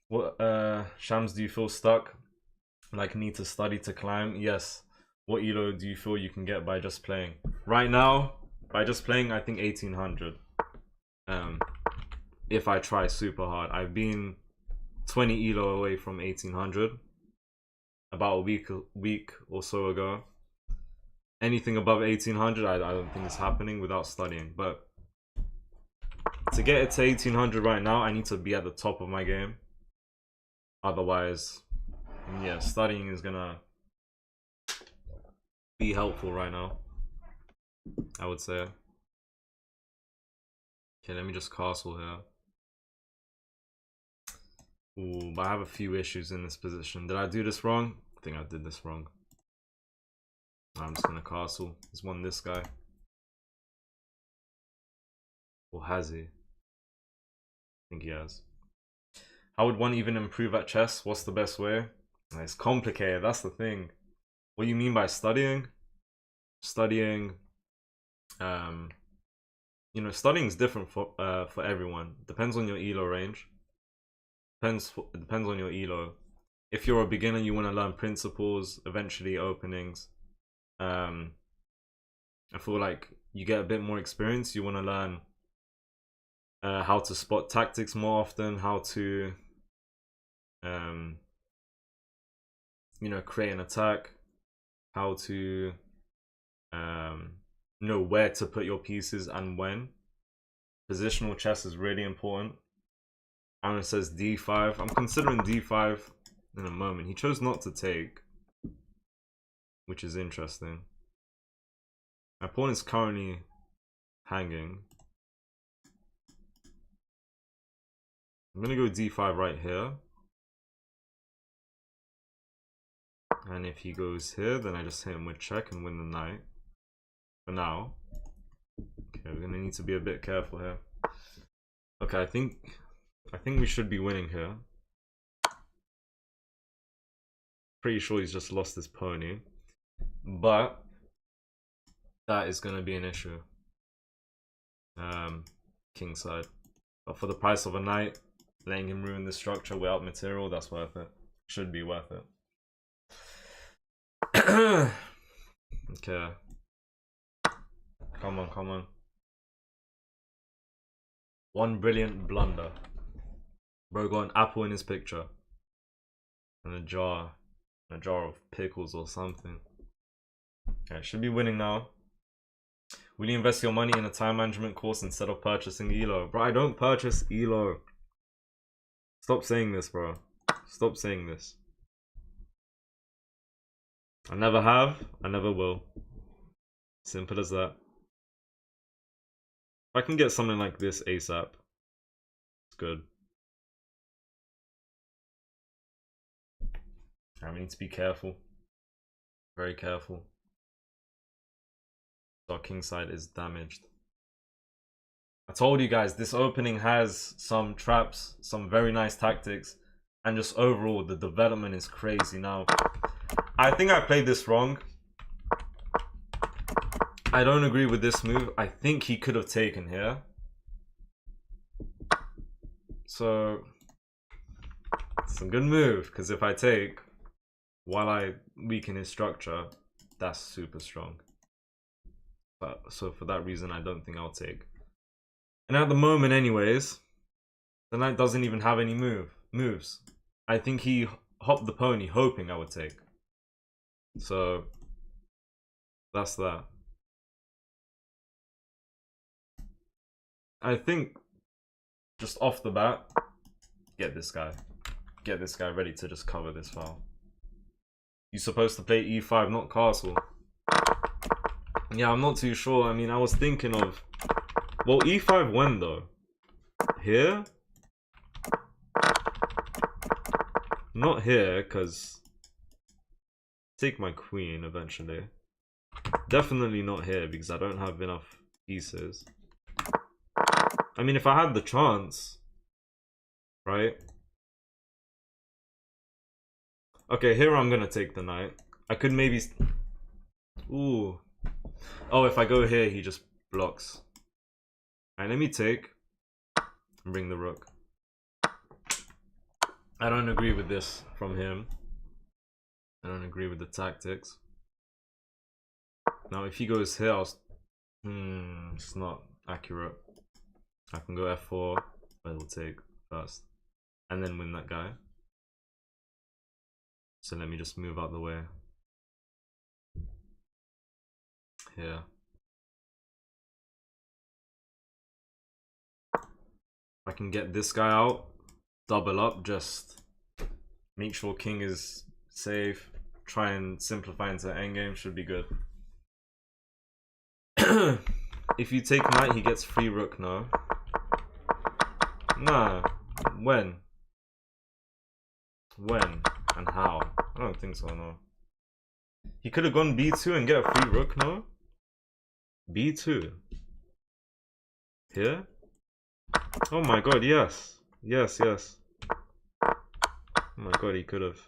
What, Shams, do you feel stuck? Like need to study to climb? Yes. What elo do you feel you can get by just playing? Right now, by just playing, I think 1800. If I try super hard. I've been 20 elo away from 1800. About a week or so ago. Anything above 1800, I don't think it's happening without studying. But to get it to 1800 right now, I need to be at the top of my game. Otherwise, yeah, studying is gonna be helpful right now, I would say. Okay, let me just castle here. Ooh, but I have a few issues in this position. Did I do this wrong? I think I did this wrong. I'm just gonna castle. He's won this guy. Or has he? I think he has. How would one even improve at chess? What's the best way? It's complicated, that's the thing. What do you mean by studying? Studying, you know, studying is different for everyone. Depends on your elo range. Depends on your elo. If you're a beginner, you want to learn principles, eventually openings. I feel like you get a bit more experience. You want to learn how to spot tactics more often, how to you know, create an attack, how to know where to put your pieces and when. Positional chess is really important. Aaron says d5. I'm considering d5 in a moment. He chose not to take, which is interesting. My pawn is currently hanging. I'm gonna go d5 right here. And if he goes here, then I just hit him with check and win the knight. For now. Okay, we're gonna need to be a bit careful here. Okay, I think we should be winning here. Pretty sure he's just lost his pony. But that is gonna be an issue. Kingside. But for the price of a knight, letting him ruin the structure without material, that's worth it. Should be worth it. Okay. Come on, come on. One brilliant blunder. Bro got an apple in his picture. And a jar of pickles or something. Okay, should be winning now. Will you invest your money in a time management course instead of purchasing ELO? Bro, I don't purchase ELO. Stop saying this, bro. Stop saying this. I never have, I never will. Simple as that. If I can get something like this ASAP, it's good. I need to be careful. Very careful. Our king side is damaged. I told you guys, this opening has some traps, some very nice tactics, and just overall, the development is crazy. Now, I think I played this wrong. I don't agree with this move. I think he could have taken here. So, it's a good move, because if I take, while I weaken his structure, that's super strong. So for that reason, I don't think I'll take. And at the moment anyways, the knight doesn't even have any moves. I think he hopped the pony hoping I would take. So that's that. I think just off the bat, get this guy ready to just cover this file. You're supposed to play e5, not castle. Yeah, I'm not too sure. I mean, I was thinking of, well, e5 when though? Here? Not here, because take my queen eventually. Definitely not here, because I don't have enough pieces. I mean, if I had the chance, right? Okay, here I'm gonna take the knight. I could maybe... Ooh. Oh, if I go here, he just blocks. Alright, let me take and bring the rook. I don't agree with this from him. I don't agree with the tactics. Now, if he goes here, it's not accurate. I can go f4, but it'll take first. And then win that guy. So let me just move out the way. Here. I can get this guy out, double up, just make sure king is safe, try and simplify into endgame, should be good. If you take knight, he gets free rook, no? Nah, when? When and how? I don't think so, no. He could have gone b2 and get a free rook, no? b2. Here? Oh my god, yes. Yes, yes. Oh my god, he could have.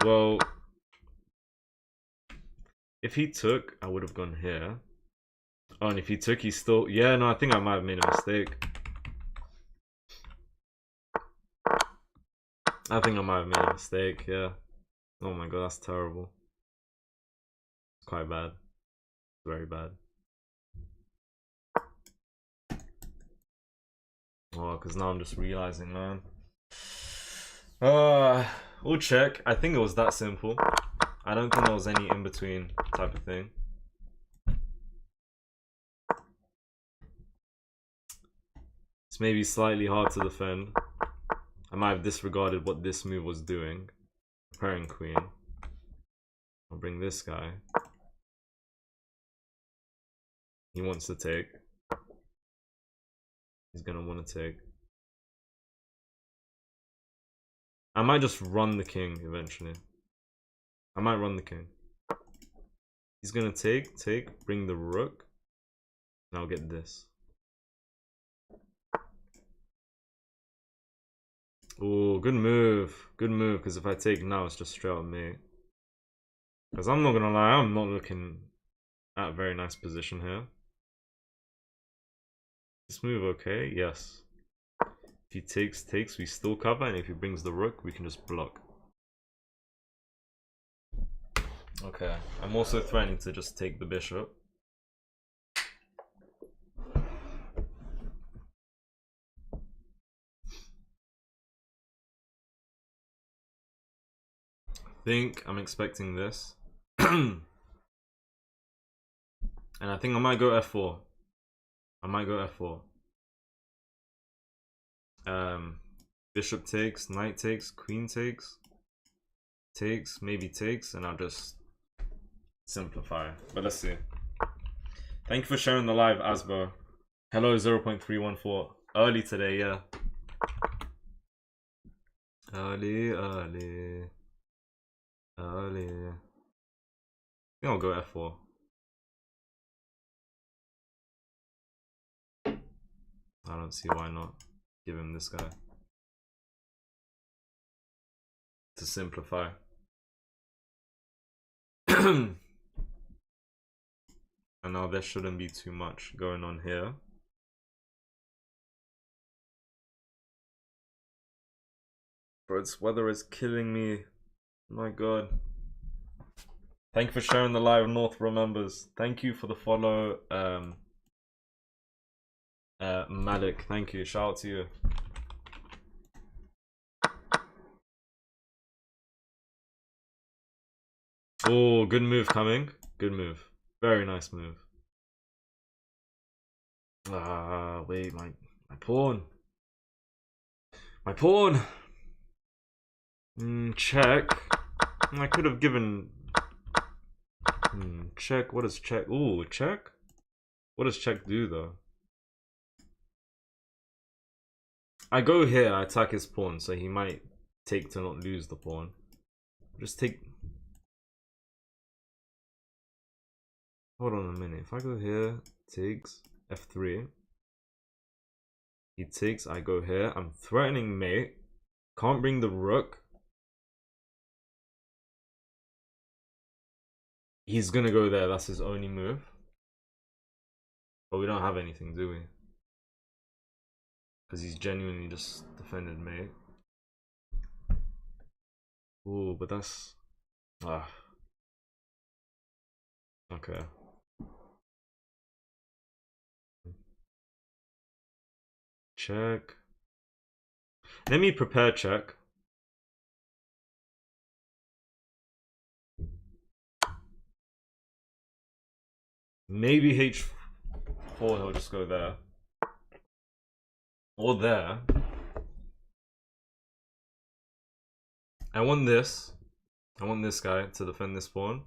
Well, if he took, I would have gone here. Oh, and if he took, he still... Yeah, no, I think I might have made a mistake. I think I might have made a mistake, yeah. Oh my god, that's terrible. It's quite bad. Very bad. Oh, because now I'm just realizing, man. We'll check. I think it was that simple. I don't think there was any in-between type of thing. It's maybe slightly hard to defend. I might have disregarded what this move was doing. Preparing queen. I'll bring this guy. He wants to take. He's gonna want to take. I might just run the king eventually. I might run the king. He's gonna take, bring the rook. And I'll get this. Oh, good move. Good move, because if I take now, it's just straight up mate. Because I'm not gonna lie, I'm not looking at a very nice position here. This move okay? Yes. If he takes, we still cover, and if he brings the rook, we can just block. Okay, I'm also threatening to just take the bishop. I think I'm expecting this. And I think I might go f4. I might go f4. Bishop takes, knight takes, queen takes. Takes, maybe takes, and I'll just simplify. But let's see. Thank you for sharing the live, Asbo. Hello, 0.314. Early today, yeah. Early. I think I'll go F4. I don't see why not. Give him this guy. To simplify. And now there shouldn't be too much going on here. Bro, it's weather is killing me. My god. Thank you for sharing the live. North remembers. Thank you for the follow. Malik, thank you. Shout out to you. Oh, good move coming. Good move. Very nice move. Ah, wait, my pawn. My pawn. Check. I could have given. Check. What does check? Ooh, check. What does check do though? I go here. I attack his pawn, so he might take to not lose the pawn. Just take. Hold on a minute. If I go here, takes f3. He takes. I go here. I'm threatening mate. Can't bring the rook. He's gonna go there. That's his only move. But we don't have anything, do we? Because he's genuinely just defended mate. Ooh, but that's... Okay. Check. Let me prepare check. Maybe H4, he'll just go there. Or there. I want this. I want this guy to defend this pawn.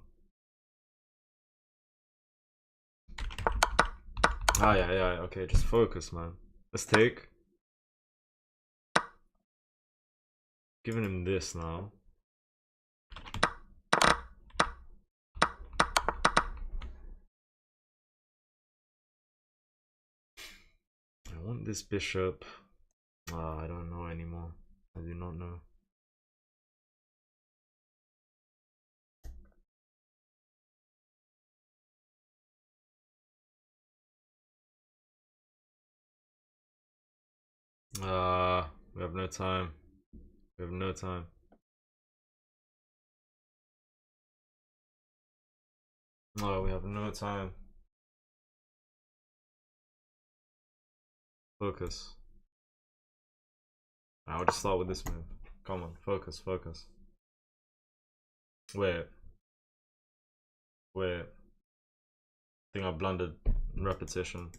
Yeah. Okay, just focus, man. Let's take. Giving him this now. I want this bishop. I don't know anymore. I do not know. We have no time. We have no time. Oh, we have no time. Focus. I'll just start with this move. Come on, focus. Wait. I think I blundered in repetition.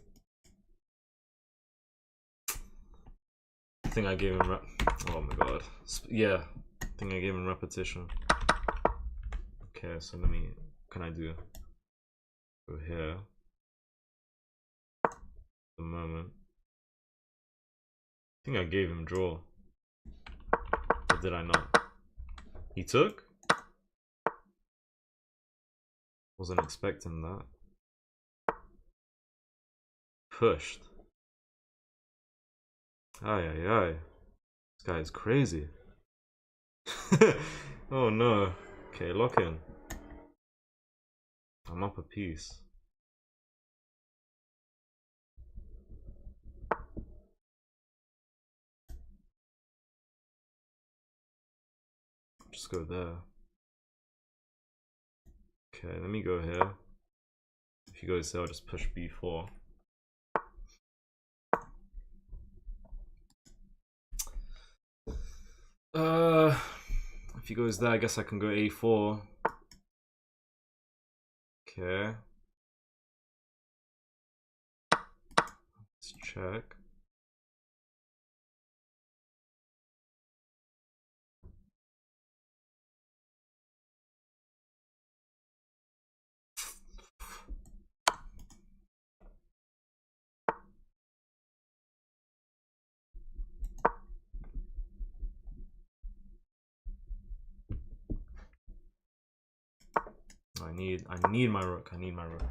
I think I gave him oh my god. Yeah, I think I gave him repetition. Okay, so let me... What can I do? Go here. The moment. I think I gave him draw. Or did I not? He took? Wasn't expecting that. Pushed. Aye. This guy is crazy. Oh no. Okay, lock in. I'm up a piece. Just go there. Okay, let me go here. If he goes there, I'll just push b4. If he goes there, I guess I can go a4. Okay. Let's check. I need my rook. I need my rook.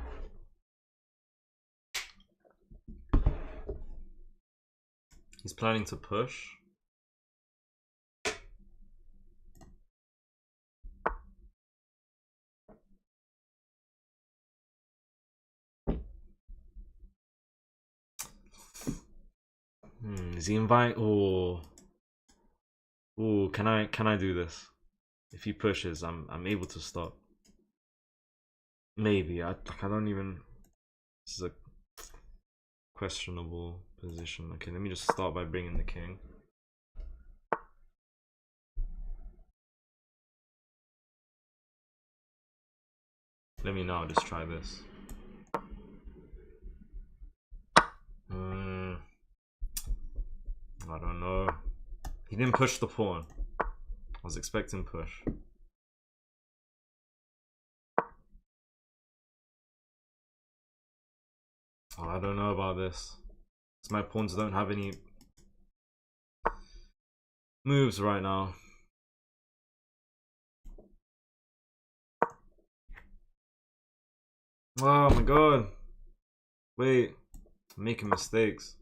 He's planning to push. Is he invite? Oh, can I do this? If he pushes, I'm able to stop. Maybe I don't even. This is a questionable position. Okay, let me just start by bringing the king. Let me now just try this. I don't know. He didn't push the pawn. I was expecting push. Oh, I don't know about this. Because my pawns don't have any moves right now. Oh my god. Wait. I'm making mistakes.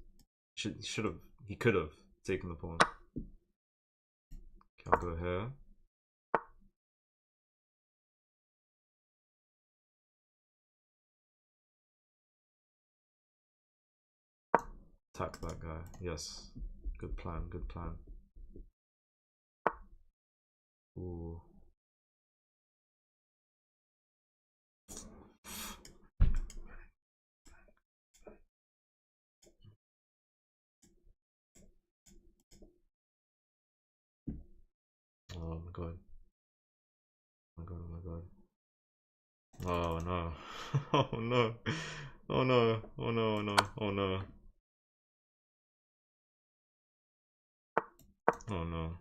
He could have taken the pawn. Okay, I'll go here. Attack that guy. Yes. Good plan, good plan. Ooh. Oh my god. Oh my god, oh my god. Oh no. Oh no. Oh no. Oh no, oh no, oh no. Oh no.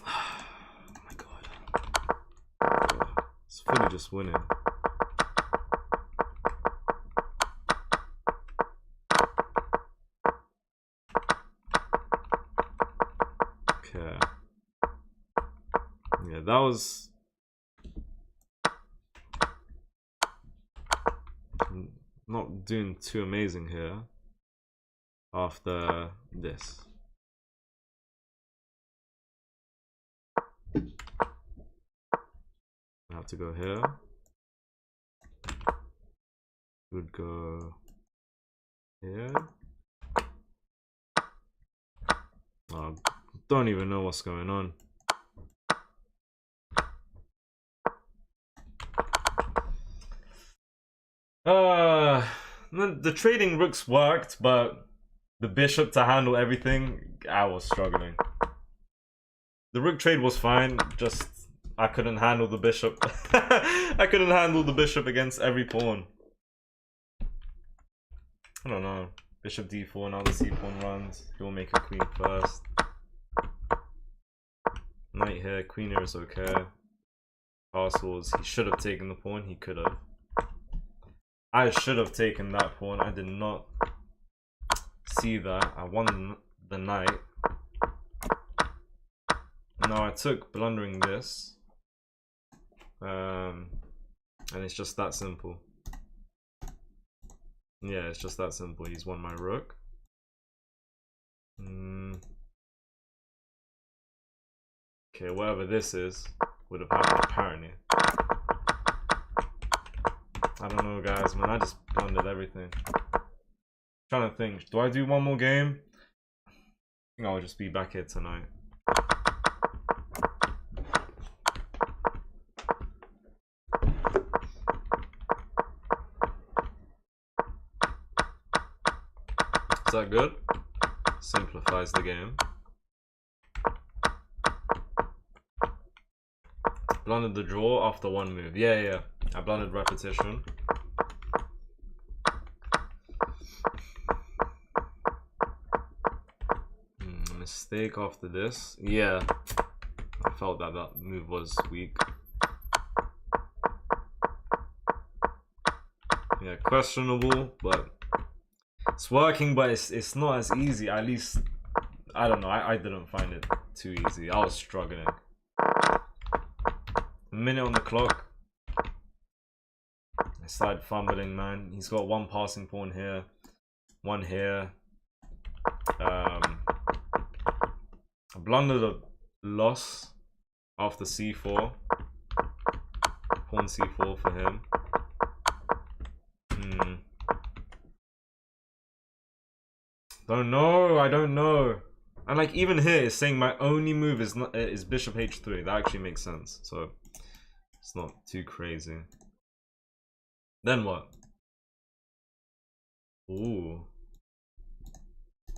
Oh my god. It's fully just winning. Okay. Yeah, that was not doing too amazing here after this. I have to go here. Would go here. Oh, don't even know what's going on. The trading rooks worked, but the bishop to handle everything, I was struggling. The rook trade was fine, just I couldn't handle the bishop. I couldn't handle the bishop against every pawn. I don't know. Bishop d4, now the c pawn runs. He'll make a queen first. Knight here, queen here is okay. Castles, he should have taken the pawn, he could have. I should have taken that pawn, I did not see that. I won the knight. Now I took blundering this. And it's just that simple. Yeah, it's just that simple. He's won my rook. Okay, whatever this is would have happened apparently. I don't know, guys, man. I just blundered everything. Trying to think. Do I do one more game? I think I'll just be back here tonight. Is that good? Simplifies the game. Blundered the draw after one move. Yeah. I blundered repetition. Mistake after this. Yeah. I felt that that move was weak. Yeah, questionable, but it's working, but it's not as easy. At least, I don't know, I didn't find it too easy. I was struggling. A minute on the clock. I started fumbling, man. He's got one passing pawn here, one here. I blundered a loss after c4. Pawn c4 for him. Don't know, I don't know. And like even here it's saying my only move is bishop h3. That actually makes sense. So it's not too crazy. Then what? Ooh.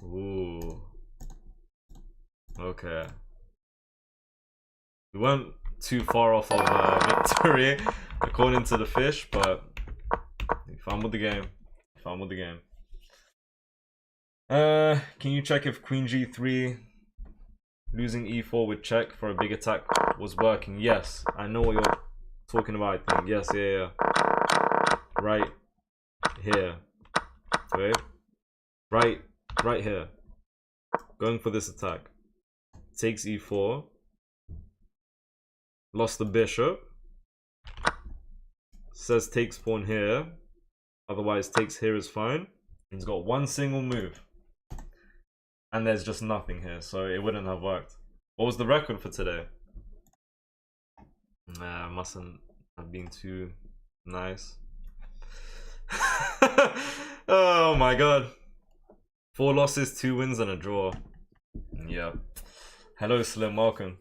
Ooh. Okay. We weren't too far off of victory according to the fish, but fun with the game. Fun with the game. Can you check if queen g3 losing e4 with check for a big attack was working? Yes, I know what you're talking about, I think. Yes, yeah. Right here. Okay. Right here. Going for this attack. Takes e4. Lost the bishop. Says takes pawn here. Otherwise takes here is fine. He's got one single move. And there's just nothing here, so it wouldn't have worked. What was the record for today? Nah, mustn't have been too nice. Oh my god. 4 losses, 2 wins, and a draw. Yeah. Hello, Slim, welcome.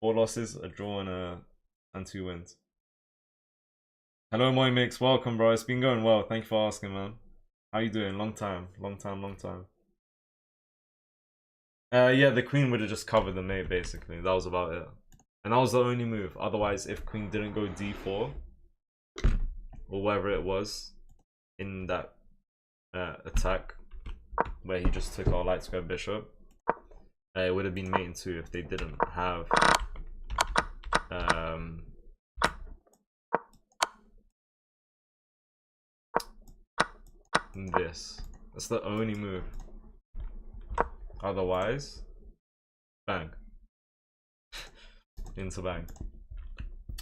4 losses, a draw, and 2 wins. Hello, Moy Mix, welcome, bro. It's been going well. Thank you for asking, man. How you doing? Long time. Yeah, the queen would have just covered the mate, basically. That was about it. And that was the only move. Otherwise, if queen didn't go d4, or whatever it was, in that attack, where he just took our light square bishop, it would have been mate in 2 if they didn't have this. That's the only move. Otherwise, bang. Into bang.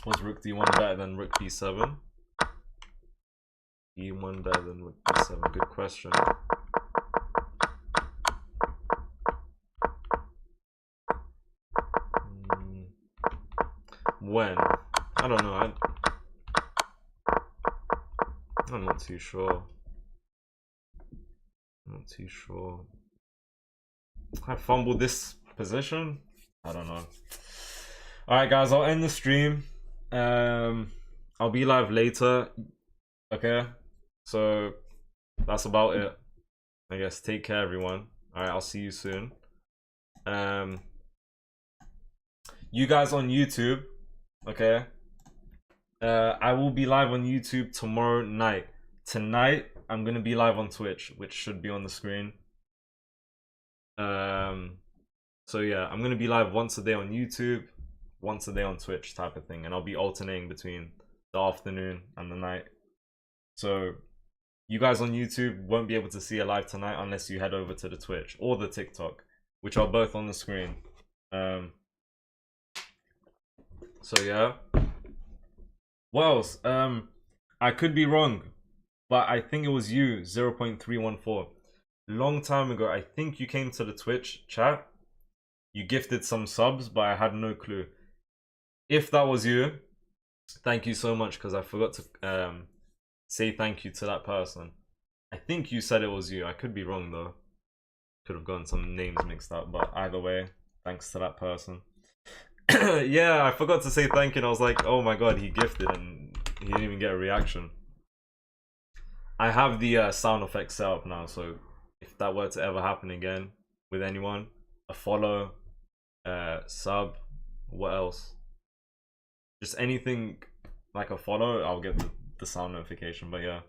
Was rook d1 better than rook b7? d1 better than rook b7? Good question. When? I don't know. I'm not too sure. Not too sure. I fumbled this position. I don't know. Alright guys, I'll end the stream. I'll be live later. Okay, so that's about it, I guess. Take care, everyone. Alright, I'll see you soon. You guys on YouTube, okay, I will be live on YouTube tomorrow night. Tonight I'm gonna be live on Twitch, which should be on the screen. So yeah, I'm gonna be live once a day on YouTube, once a day on Twitch, type of thing, and I'll be alternating between the afternoon and the night. So you guys on YouTube won't be able to see it live tonight unless you head over to the Twitch or the TikTok, which are both on the screen. So yeah, what else? I could be wrong, but I think it was you, 0.314. Long time ago, I think you came to the Twitch chat. You gifted some subs, but I had no clue. If that was you, thank you so much, because I forgot to say thank you to that person. I think you said it was you. I could be wrong though. Could have gotten some names mixed up, but either way, thanks to that person. Yeah, I forgot to say thank you, and I was like, oh my god, he gifted and he didn't even get a reaction. I have the sound effects set up now, so if that were to ever happen again with anyone, a follow, sub, what else? Just anything like a follow, I'll get the sound notification. But yeah,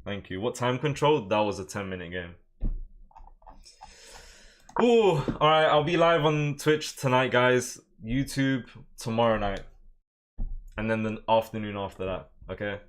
thank you. What time control? That was a 10-minute game. Ooh, alright, I'll be live on Twitch tonight, guys. YouTube tomorrow night. And then the afternoon after that, okay?